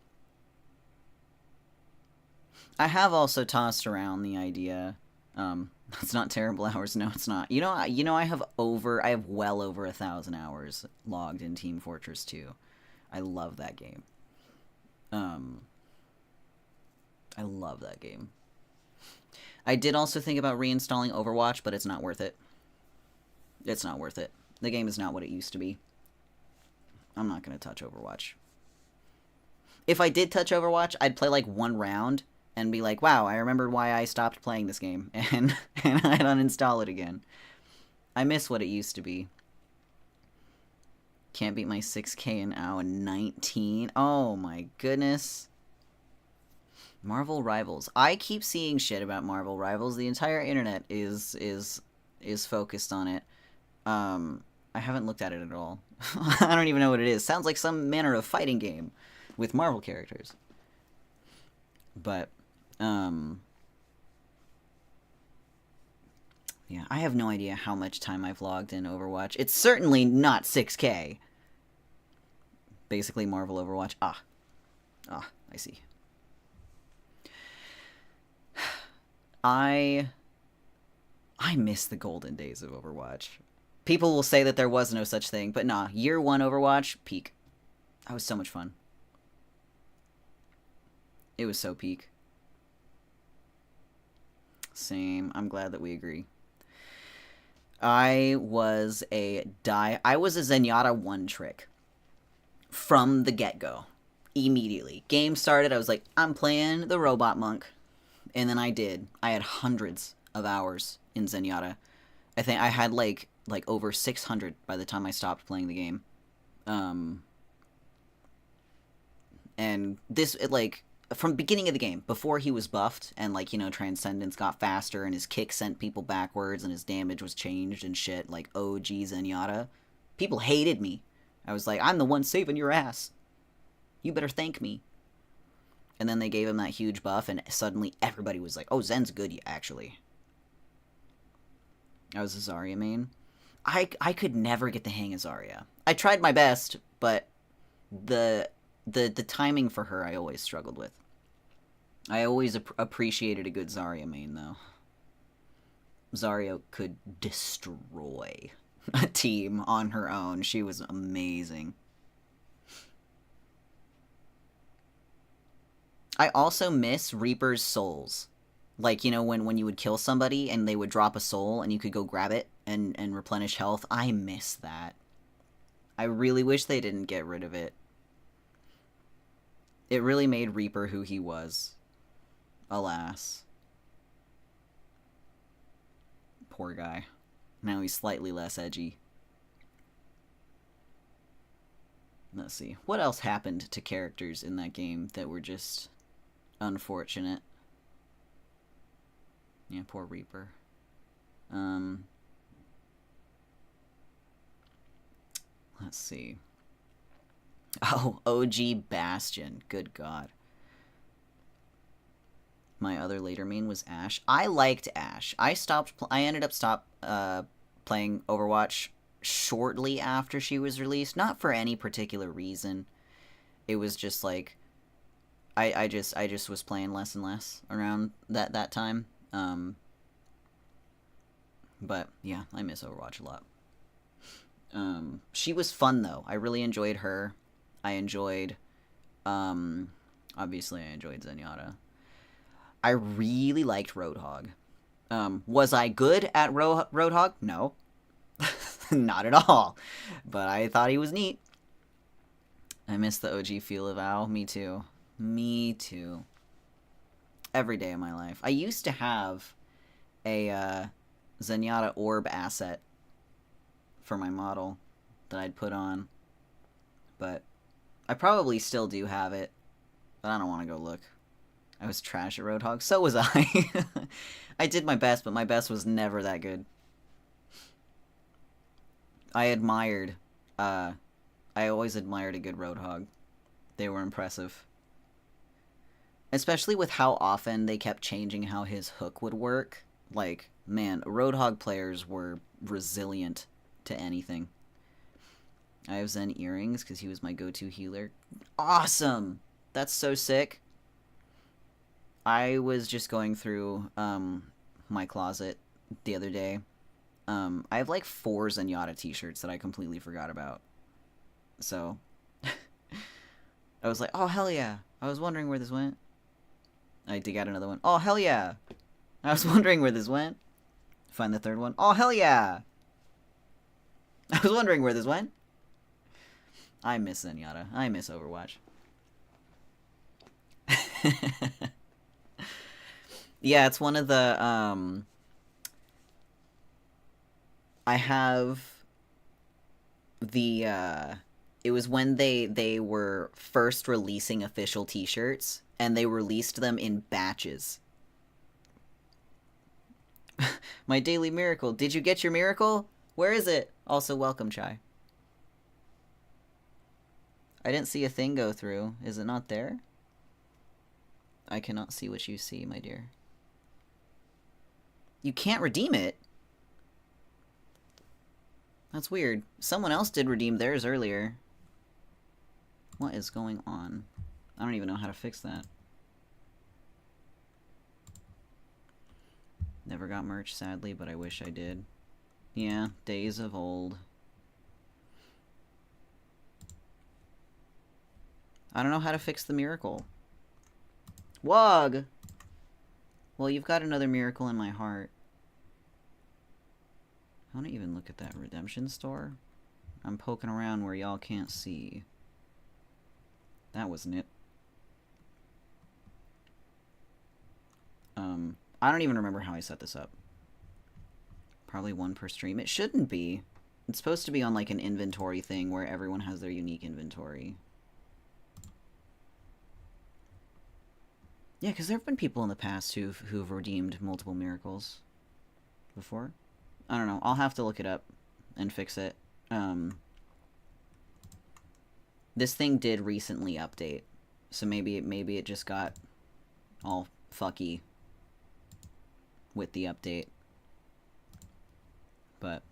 Speaker 1: I have also tossed around the idea. That's not terrible hours. No, it's not. You know, I have well over 1,000 hours logged in Team Fortress 2. I love that game. I love that game. I did also think about reinstalling Overwatch, but it's not worth it. It's not worth it. The game is not what it used to be. I'm not going to touch Overwatch. If I did touch Overwatch, I'd play like one round and be like, wow, I remembered why I stopped playing this game, and I'd uninstall it again. I miss what it used to be. Can't beat my 6K in AoE 19. Oh my goodness. Marvel Rivals. I keep seeing shit about Marvel Rivals. The entire internet is focused on it. I haven't looked at it at all. I don't even know what it is. Sounds like some manner of fighting game with Marvel characters. But, yeah, I have no idea how much time I've logged in Overwatch. It's certainly not 6K. Basically Marvel Overwatch. Ah, I see. I miss the golden days of Overwatch. People will say that there was no such thing, but nah, year 1 Overwatch, peak. That was so much fun. It was so peak. Same. I'm glad that we agree. I was a Zenyatta one-trick. From the get-go. Immediately. Game started, I was like, I'm playing the Robot Monk. And then I did. I had hundreds of hours in Zenyatta. I think I had like over 600 by the time I stopped playing the game. And this, from the beginning of the game, before he was buffed and, Transcendence got faster and his kick sent people backwards and his damage was changed and shit, like OG Zenyatta, people hated me. I was like, I'm the one saving your ass. You better thank me. And then they gave him that huge buff, and suddenly everybody was like, oh, Zen's good, actually. I was a Zarya main. I could never get the hang of Zarya. I tried my best, but the timing for her I always struggled with. I always appreciated a good Zarya main, though. Zarya could destroy a team on her own. She was amazing. I also miss Reaper's souls. Like, when you would kill somebody and they would drop a soul and you could go grab it and replenish health. I miss that. I really wish they didn't get rid of it. It really made Reaper who he was. Alas. Poor guy. Now he's slightly less edgy. Let's see. What else happened to characters in that game that were just unfortunate? Yeah, poor Reaper. Let's see. Oh, OG Bastion. Good God. My other later main was Ashe. I liked Ashe. I ended up playing Overwatch shortly after she was released. Not for any particular reason. It was just like I just was playing less and less around that time. But yeah, I miss Overwatch a lot. She was fun though. I really enjoyed her. I enjoyed obviously I enjoyed Zenyatta. I really liked Roadhog. Was I good at Roadhog? No. Not at all. But I thought he was neat. I miss the OG feel of AoE. Me too. Me too. Every day of my life. I used to have a Zenyatta orb asset for my model that I'd put on. But I probably still do have it. But I don't want to go look. I was trash at Roadhog. So was I. I did my best, but my best was never that good. I always admired a good Roadhog. They were impressive. Especially with how often they kept changing how his hook would work. Like, man, Roadhog players were resilient to anything. I have Zen earrings because he was my go-to healer. Awesome! That's so sick. I was just going through my closet the other day. I have like 4 Zenyatta t-shirts that I completely forgot about. So, I was like, oh, hell yeah. I was wondering where this went. I dig out another one. Oh, hell yeah. I was wondering where this went. Find the third one. Oh, hell yeah! I was wondering where this went. I miss Zenyatta. I miss Overwatch. Yeah, it's one of the, I have the, it was when they were first releasing official t-shirts, and they released them in batches. My daily miracle. Did you get your miracle? Where is it? Also, welcome, Chai. I didn't see a thing go through. Is it not there? I cannot see what you see, my dear. You can't redeem it? That's weird. Someone else did redeem theirs earlier. What is going on? I don't even know how to fix that. Never got merch, sadly, but I wish I did. Yeah, days of old. I don't know how to fix the miracle. Wog! Well, you've got another miracle in my heart. I want to even look at that redemption store. I'm poking around where y'all can't see. That wasn't it. I don't even remember how I set this up. Probably one per stream. It shouldn't be. It's supposed to be on like an inventory thing where everyone has their unique inventory. Yeah, because there have been people in the past who've redeemed multiple miracles before. I don't know. I'll have to look it up and fix it. This thing did recently update, so maybe it just got all fucky with the update. But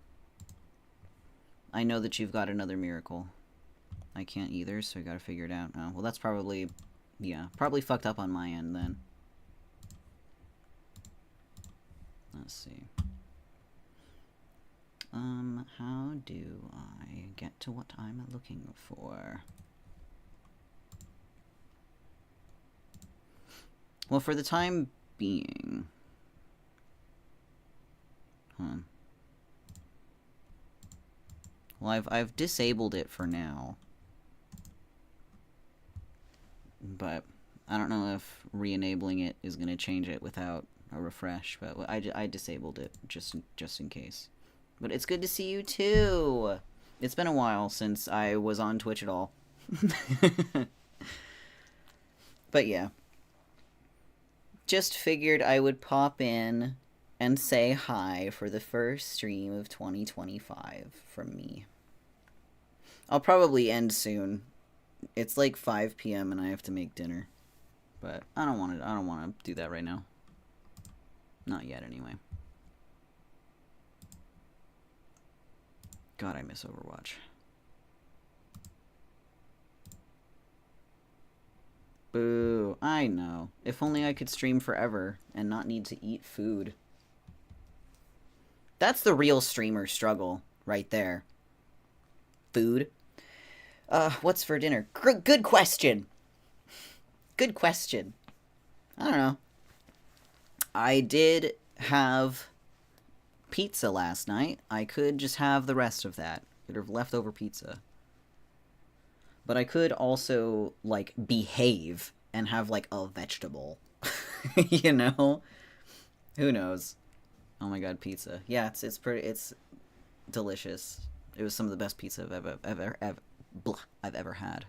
Speaker 1: I know that you've got another miracle. I can't either, so I gotta figure it out. Oh, well, that's probably... yeah, probably fucked up on my end, then. Let's see. How do I get to what I'm looking for? Well, for the time being... Well, I've disabled it for now. But I don't know if re-enabling it is going to change it without a refresh. But I disabled it just in case. But it's good to see you too. It's been a while since I was on Twitch at all. But yeah. Just figured I would pop in and say hi for the first stream of 2025 from me. I'll probably end soon. It's like 5 p.m. and I have to make dinner. But I don't want to do that right now. Not yet, anyway. God, I miss Overwatch. Boo. I know. If only I could stream forever and not need to eat food. That's the real streamer struggle right there. Food. What's for dinner? Good question. Good question. I don't know. I did have pizza last night. I could just have the rest of that. Could have leftover pizza. But I could also, like, behave and have, like, a vegetable. You know? Who knows? Oh my god, pizza. Yeah, it's delicious. It was some of the best pizza I've ever had.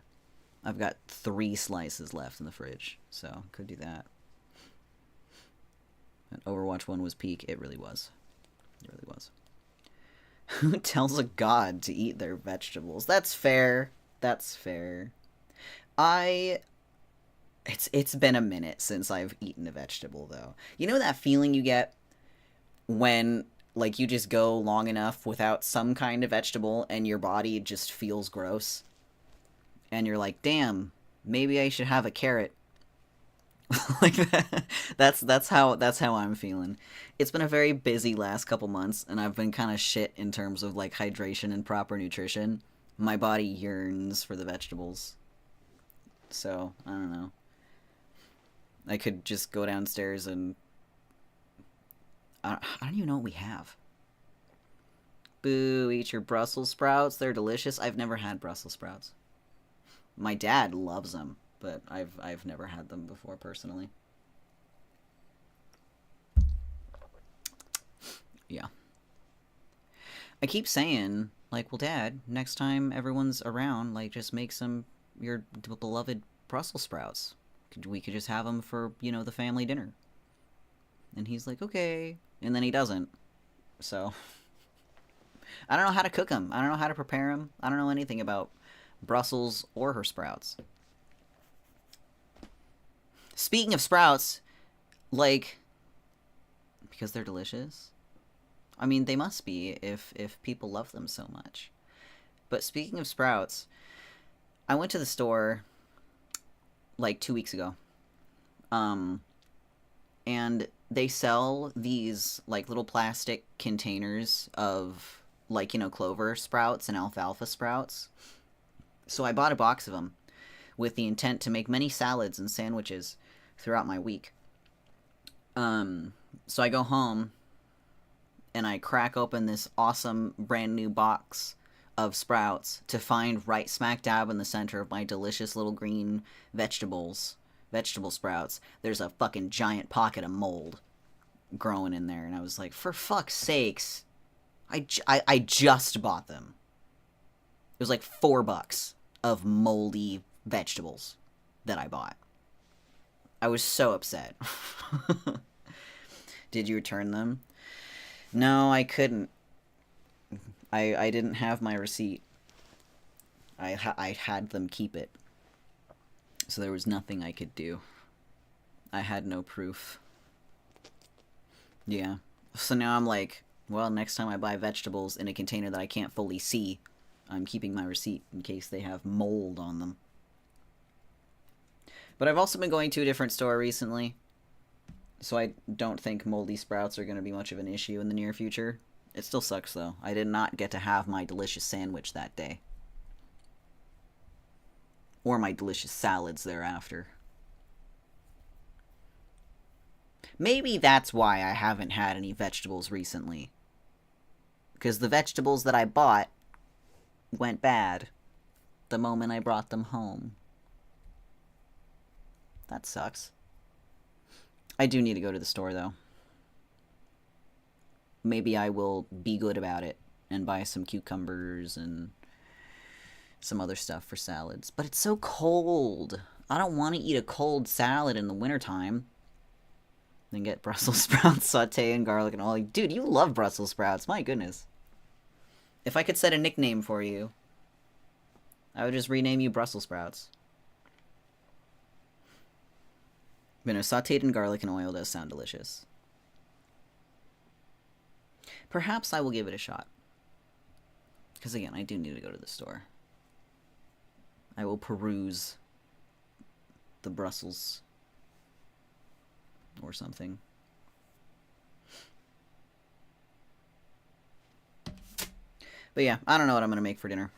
Speaker 1: I've got 3 slices left in the fridge, so could do that. And Overwatch 1 was peak. It really was. It really was. Who tells a god to eat their vegetables? That's fair. That's fair. It's been a minute since I've eaten a vegetable, though. You know that feeling you get when, like, you just go long enough without some kind of vegetable and your body just feels gross? And you're like, damn, maybe I should have a carrot. Like that. That's how I'm feeling. It's been a very busy last couple months, and I've been kind of shit in terms of, like, hydration and proper nutrition. My body yearns for the vegetables. So, I don't know. I could just go downstairs and I don't even know what we have. Boo, eat your Brussels sprouts. They're delicious. I've never had Brussels sprouts. My dad loves them, but I've never had them before personally. Yeah. I keep saying, like, well, Dad, next time everyone's around, like, just make some your beloved Brussels sprouts. We could just have them for, the family dinner. And he's like, okay. And then he doesn't. So, I don't know how to cook them. I don't know how to prepare them. I don't know anything about Brussels or her sprouts. Speaking of sprouts, like, because they're delicious. I mean, they must be if people love them so much. But speaking of sprouts, I went to the store like 2 weeks ago. And they sell these like little plastic containers of like, clover sprouts and alfalfa sprouts. So I bought a box of them with the intent to make many salads and sandwiches throughout my week. So I go home and I crack open this awesome brand new box of sprouts to find right smack dab in the center of my delicious little green vegetable sprouts. There's a fucking giant pocket of mold growing in there, and I was like, for fuck's sakes, I just bought them. It was like $4 of moldy vegetables that I bought. I was so upset. Did you return them? No, I couldn't. I didn't have my receipt. I had them keep it. So there was nothing I could do. I had no proof. Yeah. So now I'm like, well, next time I buy vegetables in a container that I can't fully see, I'm keeping my receipt in case they have mold on them. But I've also been going to a different store recently, so I don't think moldy sprouts are going to be much of an issue in the near future. It still sucks, though. I did not get to have my delicious sandwich that day. Or my delicious salads thereafter. Maybe that's why I haven't had any vegetables recently. Because the vegetables that I bought went bad the moment I brought them home. That sucks. I do need to go to the store, though. Maybe I will be good about it and buy some cucumbers and some other stuff for salads. But it's so cold. I don't want to eat a cold salad in the wintertime. Then get Brussels sprouts, saute and garlic and olive. Dude, you love Brussels sprouts. My goodness. If I could set a nickname for you, I would just rename you Brussels sprouts. But no, sauteed in garlic and oil does sound delicious. Perhaps I will give it a shot. Because again, I do need to go to the store. I will peruse the Brussels or something. But yeah, I don't know what I'm going to make for dinner.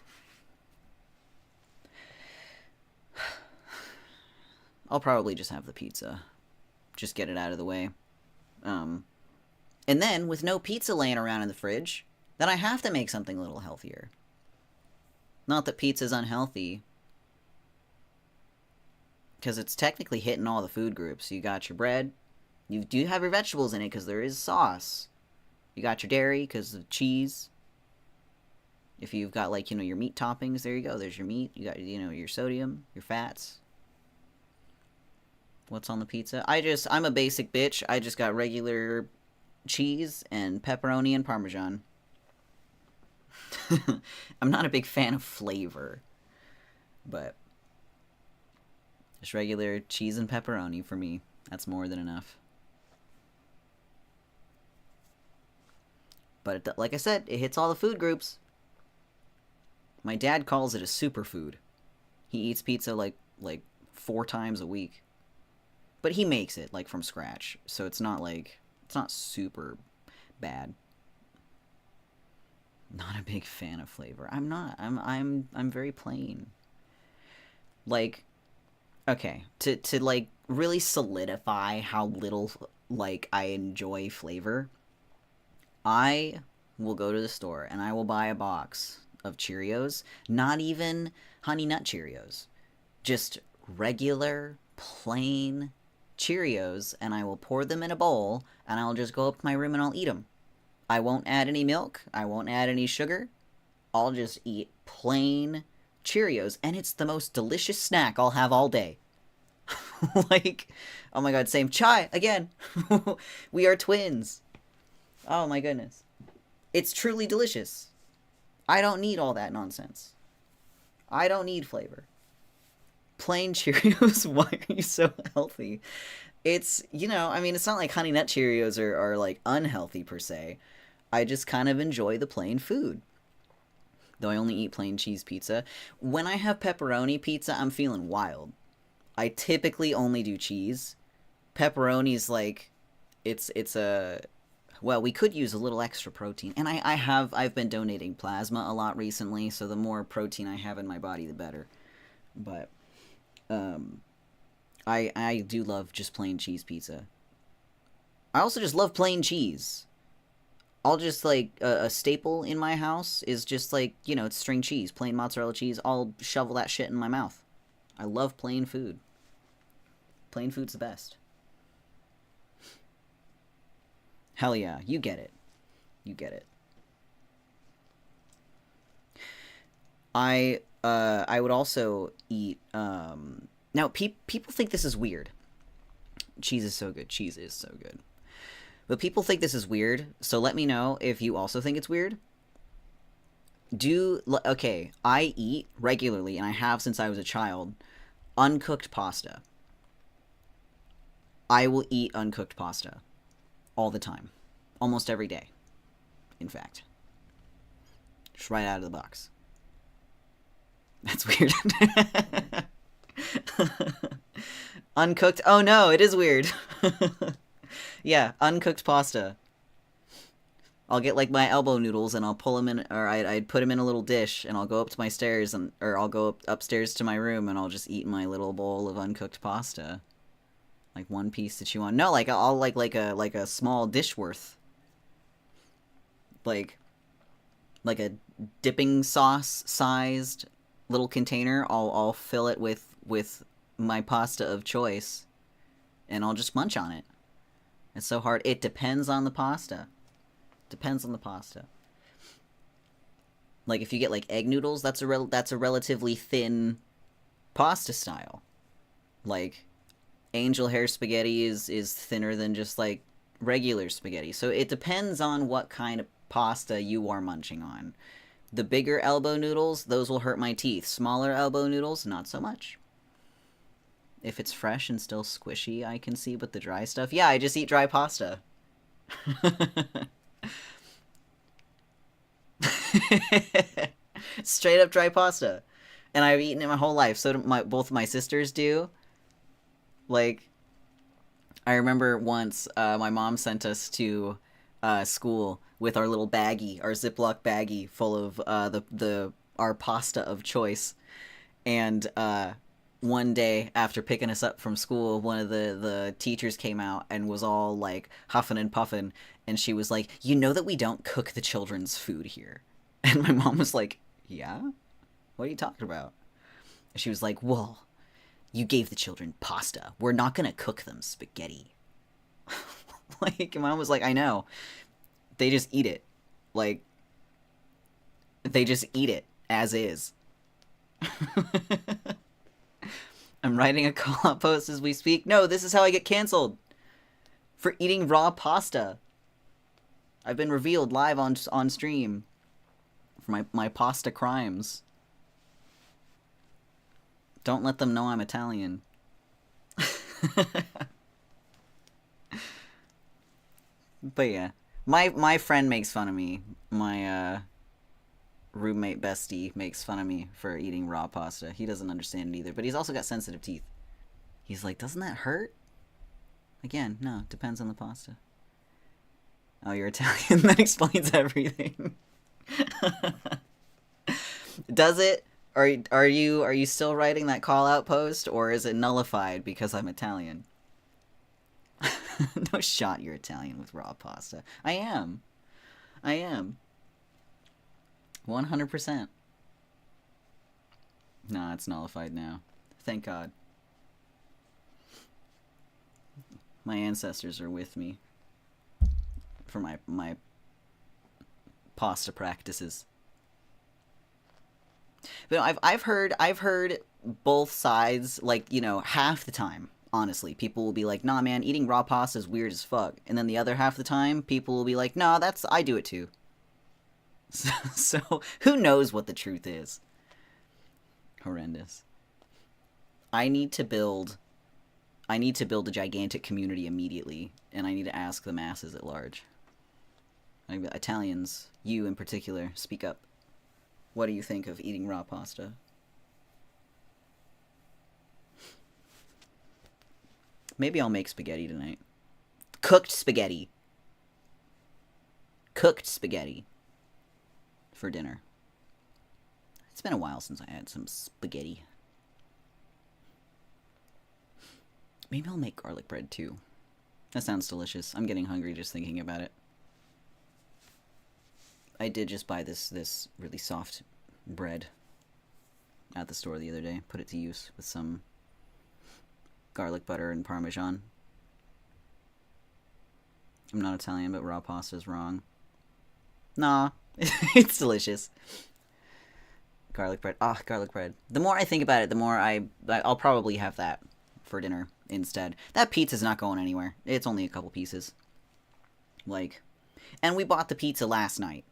Speaker 1: I'll probably just have the pizza. Just get it out of the way. And then, with no pizza laying around in the fridge, then I have to make something a little healthier. Not that pizza's unhealthy, because it's technically hitting all the food groups. You got your bread, you do have your vegetables in it because there is sauce. You got your dairy because of cheese. If you've got, like, your meat toppings, there you go. There's your meat. You got, your sodium, your fats. What's on the pizza? I'm a basic bitch. I just got regular cheese and pepperoni and Parmesan. I'm not a big fan of flavor, but just regular cheese and pepperoni for me. That's more than enough. But like I said, it hits all the food groups. My dad calls it a superfood. He eats pizza like 4 times a week. But he makes it like from scratch, so it's not super bad. Not a big fan of flavor. I'm not. I'm very plain. Like, okay, to like really solidify how little like I enjoy flavor. I will go to the store and I will buy a box of Cheerios, not even Honey Nut Cheerios, just regular, plain Cheerios, and I will pour them in a bowl, and I'll just go up to my room and I'll eat them. I won't add any milk, I won't add any sugar, I'll just eat plain Cheerios, and it's the most delicious snack I'll have all day. Like, oh my god, same. Chai, again. We are twins. Oh my goodness. It's truly delicious. I don't need all that nonsense. I don't need flavor. Plain Cheerios, why are you so healthy? It's, I mean, it's not like Honey Nut Cheerios are like unhealthy per se. I just kind of enjoy the plain food. Though I only eat plain cheese pizza. When I have pepperoni pizza, I'm feeling wild. I typically only do cheese. Pepperoni's like, it's a, well, we could use a little extra protein. And I've been donating plasma a lot recently, so the more protein I have in my body, the better. But, I do love just plain cheese pizza. I also just love plain cheese. I'll just, like, a staple in my house is just, like, it's string cheese, plain mozzarella cheese. I'll shovel that shit in my mouth. I love plain food. Plain food's the best. Hell yeah, you get it. You get it. I would also eat, now, people think this is weird. Cheese is so good. Cheese is so good. But people think this is weird, so let me know if you also think it's weird. Okay, I eat regularly, and I have since I was a child, uncooked pasta. I will eat uncooked pasta all the time. Almost every day, in fact. Just right out of the box. That's weird. Uncooked? Oh no, it is weird. Yeah, uncooked pasta. I'll get like my elbow noodles and I'll pull them in, or I'd put them in a little dish, and I'll go up to my stairs, or I'll go upstairs to my room, and I'll just eat my little bowl of uncooked pasta, like one piece to chew on. No, like I'll like a small dish worth, like a dipping sauce sized little container. I'll fill it with my pasta of choice, and I'll just munch on it. It's so hard. It depends on the pasta. Depends on the pasta. Like if you get like egg noodles, that's a relatively thin pasta style. Like angel hair spaghetti is thinner than just like regular spaghetti. So it depends on what kind of pasta you are munching on. The bigger elbow noodles, those will hurt my teeth. Smaller elbow noodles, not so much. If it's fresh and still squishy, I can see, but the dry stuff, yeah, I just eat dry pasta. Straight up dry pasta. And I've eaten it my whole life. So do both my sisters do. Like, I remember once my mom sent us to school with our little baggie, our Ziploc baggie full of our pasta of choice. And one day after picking us up from school, one of the teachers came out and was all like huffing and puffing, and she was like, "You know that we don't cook the children's food here." And my mom was like, "Yeah? What are you talking about?" And she was like, "Well, you gave the children pasta. We're not gonna cook them spaghetti." Like, my mom was like, "I know. They just eat it. Like, they just eat it as is." I'm writing a call-out post as we speak. No, this is how I get canceled. For eating raw pasta. I've been revealed live on stream. For my pasta crimes. Don't let them know I'm Italian. But yeah. My friend makes fun of me. My roommate bestie makes fun of me for eating raw pasta. He doesn't understand it either, but he's also got sensitive teeth. He's like, "Doesn't that hurt?" Again, no, depends on the pasta. Oh, you're Italian? That explains everything. Does it? Are you still writing that call out post, or is it nullified because I'm Italian? No shot you're Italian with raw pasta. I am. I am. 100%. Nah, it's nullified now. Thank God. My ancestors are with me for my pasta practices. But I've heard both sides, like, you know, half the time, honestly, people will be like, nah man, eating raw pasta is weird as fuck. And then the other half the time, people will be like, nah, I do it too. So who knows what the truth is? Horrendous. I need to build a gigantic community immediately, and I need to ask the masses at large. Italians, you in particular, speak up. What do you think of eating raw pasta? Maybe I'll make spaghetti tonight. Cooked spaghetti. Cooked spaghetti. For dinner. It's been a while since I had some spaghetti. Maybe I'll make garlic bread too. That sounds delicious. I'm getting hungry just thinking about it. I did just buy this really soft bread at the store the other day. Put it to use with some garlic butter and Parmesan. I'm not Italian, but raw pasta is wrong. Nah, it's delicious. Garlic bread. Ah, garlic bread. The more I think about it, the more I'll probably have that for dinner instead. That pizza's not going anywhere. It's only a couple pieces. Like, and we bought the pizza last night.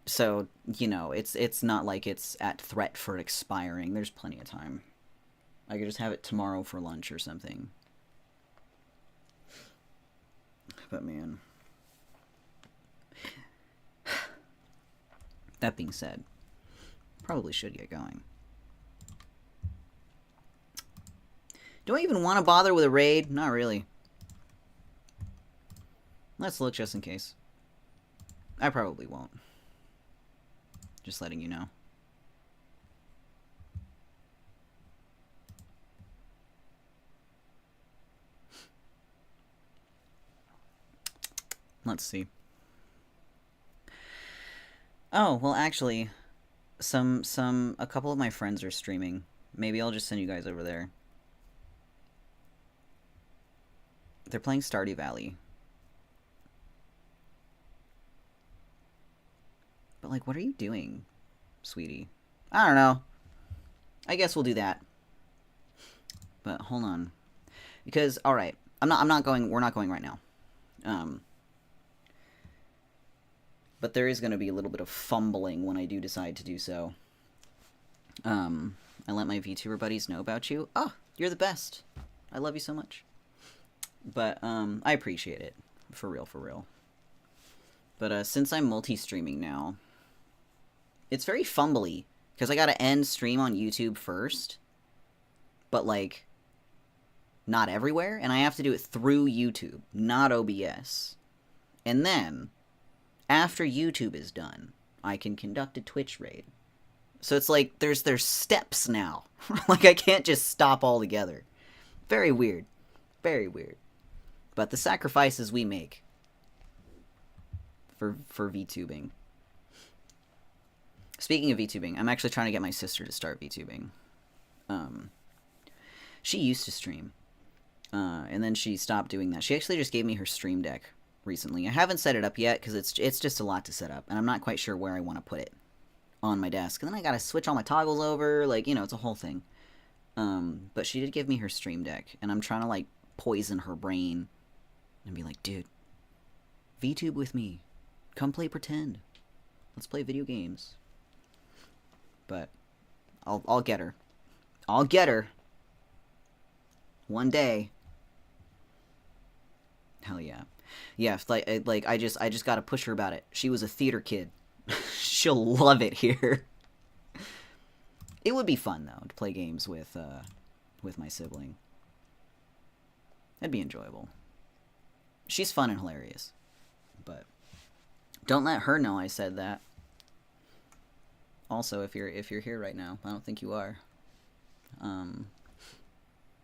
Speaker 1: So, you know, it's not like it's at threat for expiring. There's plenty of time. I could just have it tomorrow for lunch or something. But man. That being said, probably should get going. Do I even want to bother with a raid? Not really. Let's look just in case. I probably won't. Just letting you know. Let's see. Oh, well actually, a couple of my friends are streaming. Maybe I'll just send you guys over there. They're playing Stardew Valley. But like, what are you doing, sweetie? I don't know. I guess we'll do that. But hold on. Because, alright. We're not going right now. But there is going to be a little bit of fumbling when I do decide to do so. I let my VTuber buddies know about you. Oh, you're the best. I love you so much. But, I appreciate it. For real, for real. But, since I'm multi-streaming now, it's very fumbly. Because I gotta end stream on YouTube first. But, like, not everywhere. And I have to do it through YouTube, not OBS. And then, after YouTube is done, I can conduct a Twitch raid. So it's like, there's steps now. Like, I can't just stop altogether. Very weird. Very weird. But the sacrifices we make for VTubing. Speaking of VTubing, I'm actually trying to get my sister to start VTubing. She used to stream. And then she stopped doing that. She actually just gave me her Stream Deck recently. I haven't set it up yet because it's just a lot to set up. And I'm not quite sure where I want to put it on my desk. And then I gotta switch all my toggles over. Like, you know, it's a whole thing. But she did give me her Stream Deck. And I'm trying to, like, poison her brain. And be like, dude, VTube with me. Come play pretend. Let's play video games. But I'll get her. I'll get her. One day. Hell yeah. Yeah, like I just gotta push her about it. She was a theater kid. She'll love it here. It would be fun though to play games with my sibling. That'd be enjoyable. She's fun and hilarious. But don't let her know I said that. Also, if you're here right now, I don't think you are.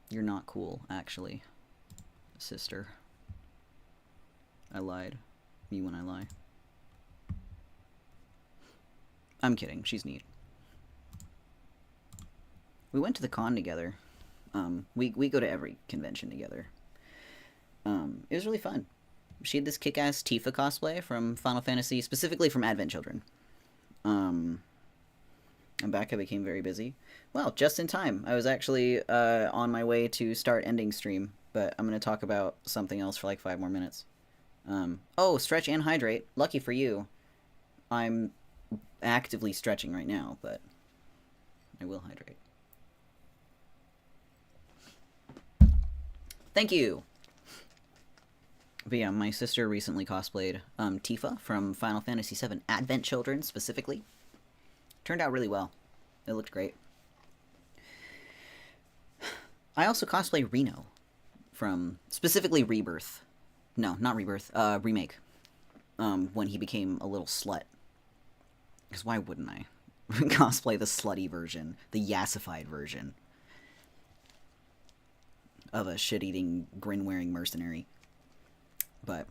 Speaker 1: You're not cool, actually. Sister. I lied. Me when I lie. I'm kidding. She's neat. We went to the con together. We go to every convention together. It was really fun. She had this kick-ass Tifa cosplay from Final Fantasy, specifically from Advent Children. I'm back. I became very busy. Well, just in time. I was actually on my way to start ending stream, but I'm going to talk about something else for like 5 more minutes. Oh, stretch and hydrate. Lucky for you. I'm actively stretching right now, but I will hydrate. Thank you! But yeah, my sister recently cosplayed Tifa from Final Fantasy VII Advent Children, specifically. Turned out really well. It looked great. I also cosplay Reno from, specifically Rebirth. No, not Rebirth, Remake. When he became a little slut. Because why wouldn't I? Cosplay the slutty version, the yassified version of a shit-eating, grin-wearing mercenary. But,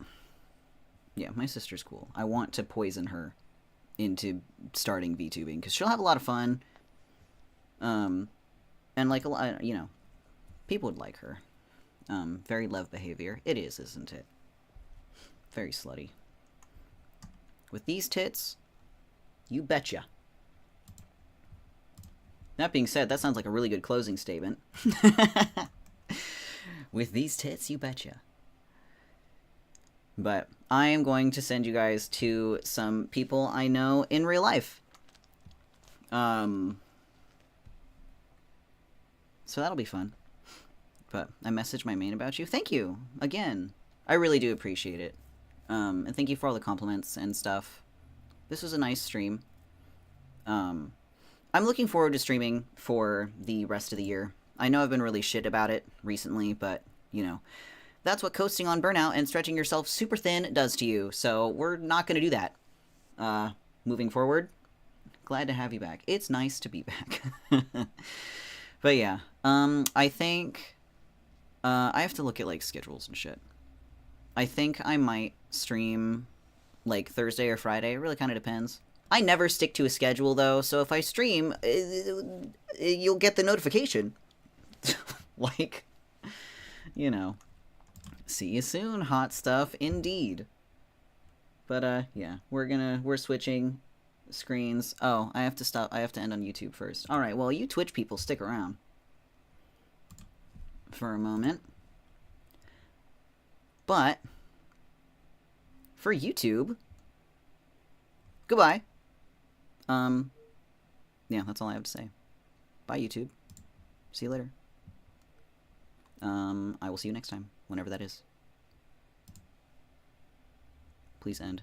Speaker 1: yeah, my sister's cool. I want to poison her into starting VTubing, because she'll have a lot of fun. And, like, a lot, you know, people would like her. Very love behavior. It is, isn't it? Very slutty. With these tits, you betcha. That being said, that sounds like a really good closing statement. With these tits, you betcha. But I am going to send you guys to some people I know in real life. So that'll be fun. But I messaged my main about you. Thank you, again. I really do appreciate it. And thank you for all the compliments and stuff. This was a nice stream. I'm looking forward to streaming for the rest of the year. I know I've been really shit about it recently, but, you know, that's what coasting on burnout and stretching yourself super thin does to you, so we're not going to do that. Moving forward, glad to have you back. It's nice to be back. But yeah, I think, I have to look at, like, schedules and shit. I think I might stream, like, Thursday or Friday. It really kind of depends. I never stick to a schedule, though, so if I stream, you'll get the notification. Like, you know. See you soon, hot stuff, indeed. But, yeah, we're switching screens. Oh, I have to stop. I have to end on YouTube first. Alright, well, you Twitch people, stick around for a moment. But, for YouTube, goodbye. Yeah, that's all I have to say. Bye, YouTube. See you later. I will see you next time, whenever that is. Please end.